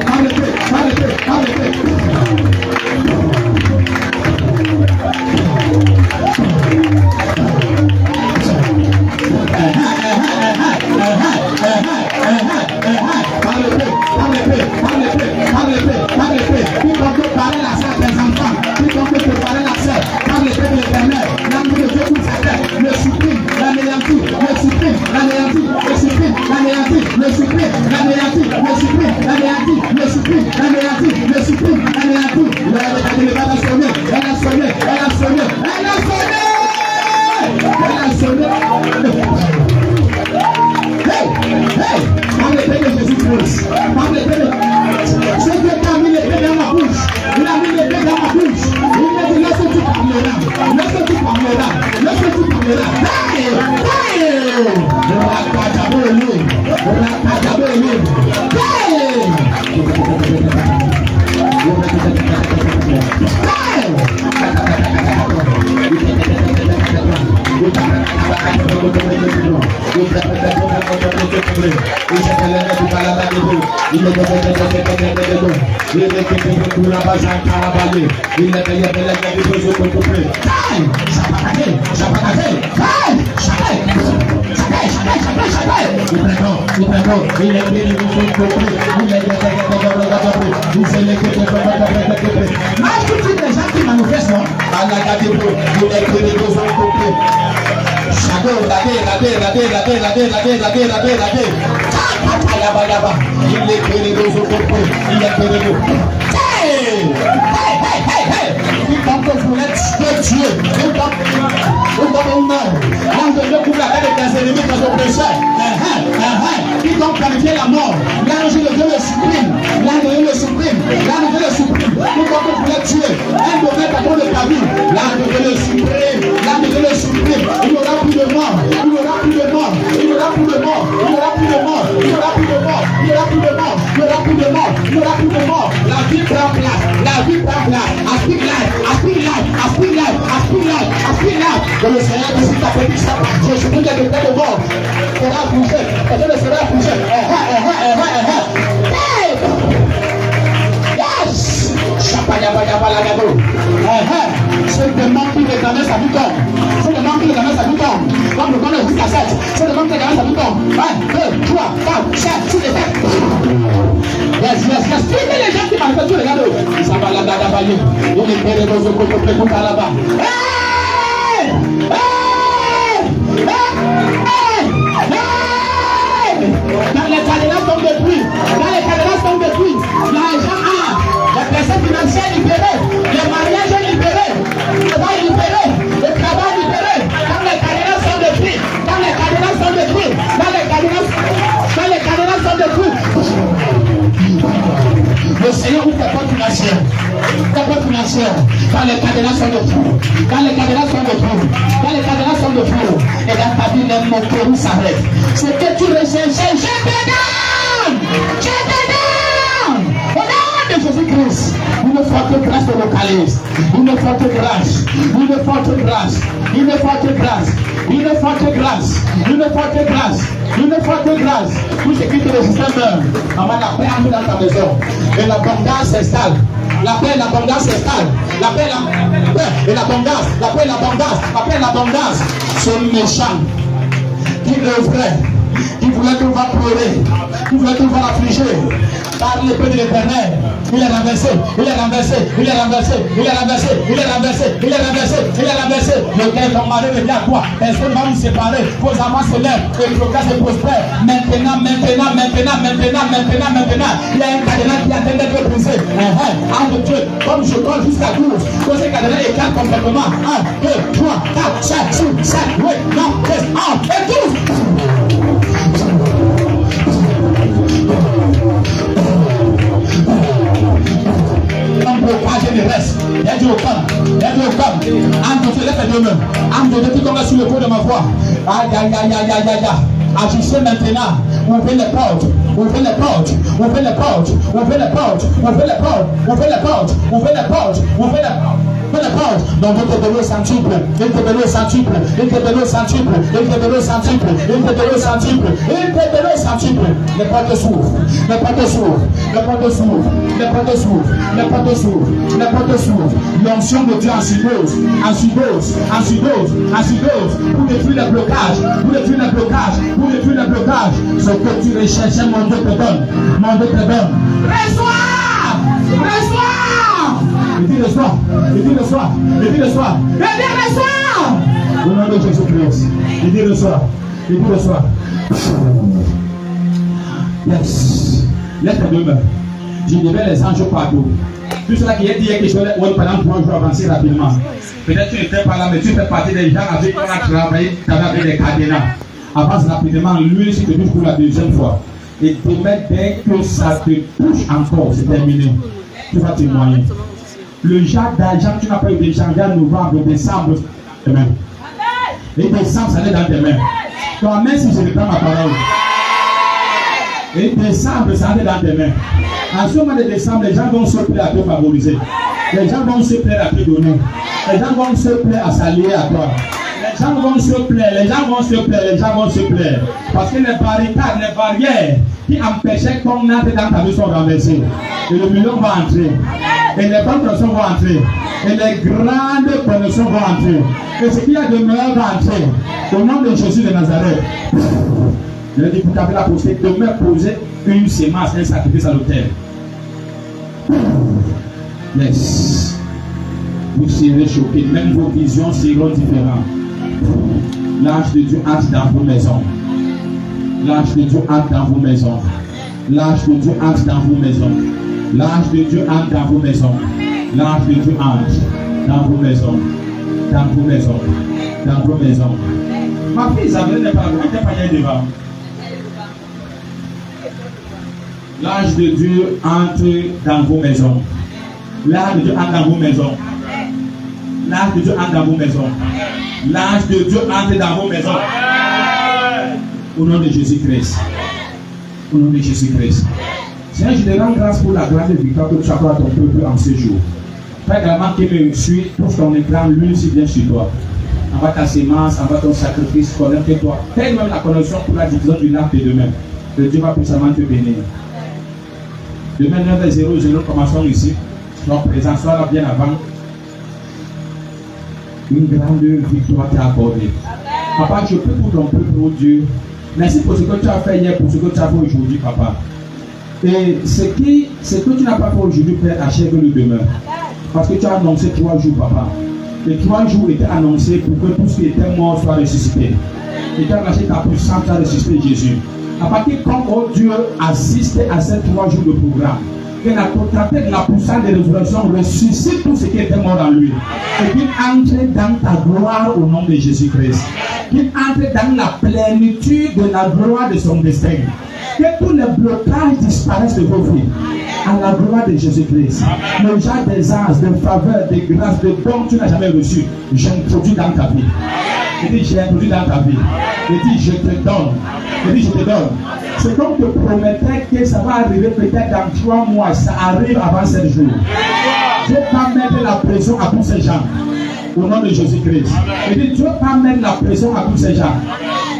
Tout ce qui te résiste meurt. Maman, la paix entre dans ta maison. Et l'abondance s'installe. La paix et l'abondance s'installe. La paix et l'abondance. La paix et l'abondance. Ce méchant qui œuvrait, qui voulait te voir pleurer, qui voulait te voir affliger. Par l'épée de l'Éternel, il est renversé. Lequel ton mari revient à toi. Personne va vous séparer. Vos amants se lèvent. Et progrès se prospère. Maintenant. Il y a un cadenas qui attend d'être brisé. Entre Dieu, comme je compte jusqu'à 12. Quand ce cadenas éclate complètement. 1, 2, 3, 4, 5, 6, 7, 8, 9, 10, 1 et 12. Propage le reste. Il y a du autant. Aide aux femmes. Âme de Dieu, lève tes deux mains. Âme de Dieu qui tombe sur le bout de ma voix. Aïe, aïe, aïe, aïe, aïe, aïe. Agissez maintenant. Ouvrez les portes. Ouvrez les portes. Ouvrez les portes. Ouvrez les portes. Ouvrez les portes. Ouvrez les portes. Ouvrez les portes. Ouvrez les portes. Ouvrez les portes. Donc, il te donne centuple. Il te donne centuple. Il te donne centuple. Il te donne centuple. Il te donne centuple. Il te donne centuple. Les portes s'ouvrent. Les portes s'ouvrent. Les portes s'ouvrent. Les portes s'ouvrent. Les portes s'ouvrent. Les portes s'ouvrent. L'onction de Dieu en sudose. En sudose. En sudose. En sudose. Pour détruire les blocages. Pour détruire les blocages. Pour détruire les blocages. Ce que tu recherchais, mon Dieu te donne. Mon Dieu te donne. Reçois! Reçois! Il dit reçois. Il dit reçois. Il dit reçois. Il dit reçois! Au nom de Jésus-Christ. Il dit reçois. Il dit reçois. Yes. Laisse tes deux mains. Je devais les anges partout. Tout cela qui est dit que je vais pendant 3 jours avancer rapidement. Peut-être que tu n'étais pas là, mais tu fais partie des gens avec qui on a travaillé, tu avais des cadenas. Avance rapidement, lui, si tu touches pour la deuxième fois. Et demain, dès que ça te touche encore, c'est terminé. Tu vas témoigner. Le genre d'argent que tu n'as pas eu d'échanger en novembre, décembre, amen. Et décembre, ça est dans tes mains. Toi, même si je reprends ma parole. Et décembre, ça est dans tes mains. En ce moment de décembre, les gens vont se plaire à te favoriser. Les gens vont se plaire à te donner. Les gens vont se plaire à s'allier à toi. Les gens vont se plaire, les gens vont se plaire, les gens vont se plaire. Parce que les barricades, les barrières qui empêchaient qu'on entre dans ta vie sont renversées. Et le million va entrer. Et les bonnes personnes vont entrer. Et les grandes connexions vont entrer. Et ce qu'il y a de meilleur va entrer. Au nom de Jésus de Nazareth. Je dis, vous avez la possibilité de me poser une sémence, un sacrifice à l'autel. Yes. Vous serez choqués, même vos visions seront différentes. L'ange de Dieu entre dans vos maisons. L'ange de Dieu entre dans vos maisons. L'ange de Dieu entre dans vos maisons. L'ange de Dieu entre dans vos maisons. L'ange de Dieu entre dans vos maisons. Dans vos maisons. Dans vos maisons. Ma fille Isabelle n'est pas là, elle n'est pas devant. L'ange de Dieu entre dans vos maisons. L'ange de Dieu entre dans vos maisons. L'ange de Dieu entre dans vos maisons. L'ange de Dieu entre dans vos maisons. Au nom de Jésus-Christ. Au nom de Jésus-Christ. Seigneur, je te rends grâce pour la grande victoire que tu accordes à ton peuple en ce jour. Père, également qui me suit, pousse ton écran, l'huile si bien sur toi. Envoie ta sémence, envoie ton sacrifice, connecte-toi. Fais même la connexion pour la division du lac de demain. Que Dieu va puissamment te bénir. Demain 9h00, commençons ici. Sois présent, sois là bien avant. Une grande victoire t'est accordée. Papa, je prie pour ton peuple, oh Dieu. Merci pour ce que tu as fait hier, pour ce que tu as fait aujourd'hui, papa. Et ce que tu n'as pas fait aujourd'hui, Père, achève-le demain. Parce que tu as annoncé 3 jours, papa. Les 3 jours étaient annoncés pour que tout ce qui était mort soit ressuscité. Et tu as lâché ta puissance, tu as ressuscité Jésus. À partir quand, oh Dieu, assiste à ces 3 jours de programme, que la totalité de la puissance de résurrection ressuscite tout ce qui était mort en lui. Et qu'il entre dans ta gloire au nom de Jésus-Christ. Qu'il entre dans la plénitude de la gloire de son destin. Que tous les blocages disparaissent de vos vies. À la gloire de Jésus-Christ. Le genre des anges, de faveurs, de grâces, de dons que tu n'as jamais reçus, j'introduis dans ta vie. Je dis, j'ai introduit dans ta vie. Je dis, je te donne. Je dis, je te donne. C'est comme te promettais que ça va arriver peut-être dans 3 mois. Ça arrive avant 7 jours. Je ne vais pas mettre la pression à tous ces gens. Au nom de Jésus-Christ. Je dis, tu ne veux pas mettre la pression à tous ces gens.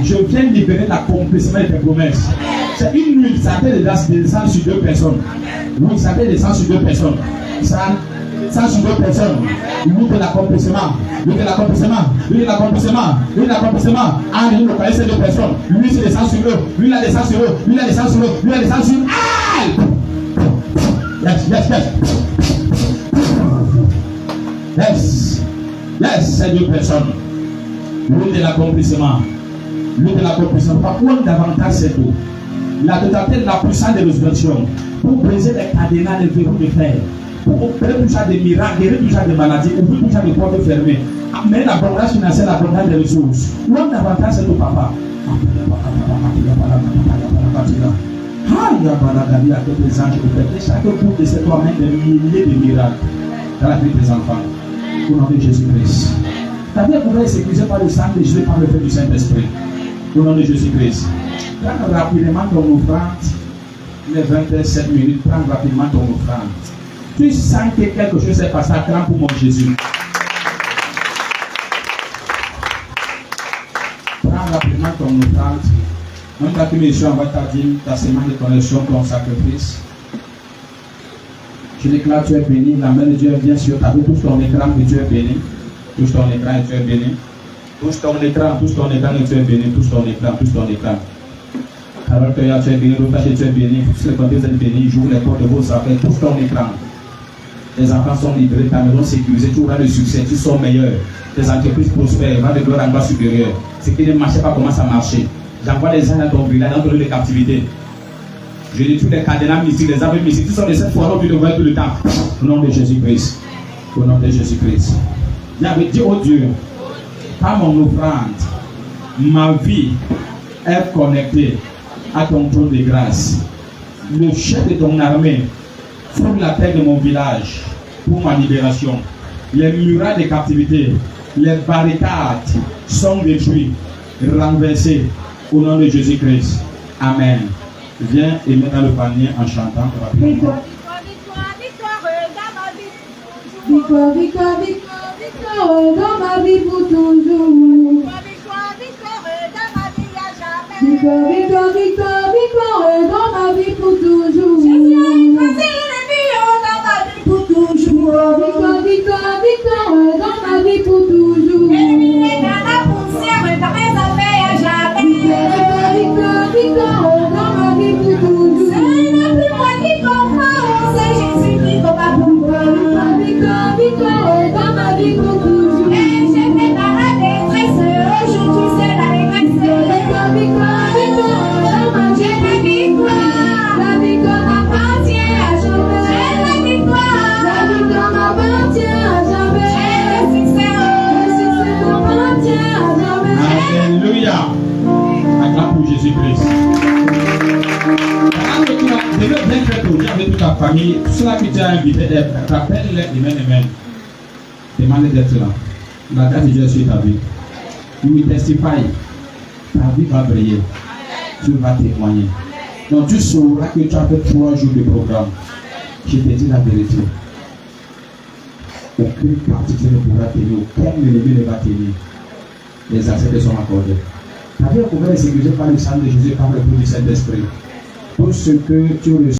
Je viens libérer l'accomplissement de tes promesses. C'est une nuit, ça fait descendre sur 2 personnes. Oui, ça fait descendre sur 2 personnes. Ça sur 2 personnes. Lui de l'accomplissement. Lui de l'accomplissement. Lui de l'accomplissement. Lui de l'accomplissement. Ah, lui localise ces 2 personnes. Lui se descend sur eux. Lui la descend sur eux. Lui la descend sur eux. Lui la descend sur eux. Ah! Yes, yes, yes. Yes. Yes, ces 2 personnes. Lui de l'accomplissement. Lui de l'accomplissement. Par contre, davantage c'est tout. La totalité de la puissance de résurrection pour briser les cadenas, les verrous de fer, pour opérer tout ça des miracles, guérir tout ça des maladies, ouvrir tout ça des portes fermées, amener l'abondance financière, l'abondance des ressources. L'homme davantage c'est tout, papa. Chaque bout de cette main des milliers de miracles dans la vie des enfants. Au nom de Jésus-Christ. Ta vie est couverte et sécurisée par le sang de Jésus, par le feu du Saint-Esprit. Au nom de Jésus-Christ. Prends rapidement ton offrande. Les 27 minutes, prends rapidement ton offrande. Tu sens que quelque chose s'est passé à cran pour mon Jésus. Prends rapidement ton offrande. Même ta commission envoie ta dîme, ta semence de connexion, ton sacrifice. Je déclare, tu es béni. La main de Dieu vient sur ta vie. Touche ton écran et tu es béni. Touche ton écran et tu es béni. Touche ton écran et tu es béni. Touche ton écran. Alors que tu es béni, Rotaché, tu es béni. Tous les côtés, vous êtes bénis. J'ouvre les portes de vos affaires. Touche ton écran. Tes enfants sont livrés, ta maison sécurisée. Tu auras le succès. Tu sors meilleur. Tes entreprises prospèrent. Va de gloire en gloire supérieure. Ce qui ne marchait pas commence à marcher. J'envoie les anges à ton village, dans ton lieu de captivité. Je dis tous les cadenas mystiques, les arbres mystiques, qui sont de cette fois-là, tu devrais tout le temps. Au nom de Jésus-Christ. Au nom de Jésus-Christ. J'avais dit, oh Dieu, par mon offrande, ma vie est connectée à ton trône de grâce. Le chef de ton armée foule la terre de mon village pour ma libération. Les murailles de captivité, les barricades sont détruites, renversées au nom de Jésus-Christ. Amen. Viens et mets dans le panier en chantant rapidement. Victoire, victoire, victoire, victoire dans ma vie pour toujours. Victoire, victoire, victoire, victoire dans ma vie pour toujours. Jésus a écrasé l'ennemi dans ma vie pour toujours. Victoire, victoire, victoire dans ma vie pour toujours. Éliminer la poussière dans mes affaires à jamais. Victoire, victoire, victoire dans ma vie pour toujours. Ce n'est plus moi qui comprends, c'est Jésus qui combat pour moi. Victoire, victoire dans ma vie pour toujours. Et j'étais dans la détresse, aujourd'hui c'est la régresse. Victoire, victoire, victoire dans ma vie. J'ai la victoire. La victoire m'appartient à jamais. J'ai la victoire. La victoire m'appartient à jamais. J'ai le succès m'appartient à jamais. Alléluia. Acclame pour Jésus-Christ. Je veux bien faire tourner avec toute ta famille. Tout cela que tu as invité, rappelle-les, amen. Demande d'être là. La grâce de Dieu est sur ta vie. You will testify. Ta vie va briller. Tu vas témoigner. Donc tu sauras que tu as fait 3 jours de programme. Je te dis la vérité. Aucune captivité ne pourra tenir. Aucun ennemi ne va tenir. Les accès sont accordés. Ta vie est couverte et sécurisée par le sang de Jésus, par le feu du Saint-Esprit. Tout ce que tu reçois.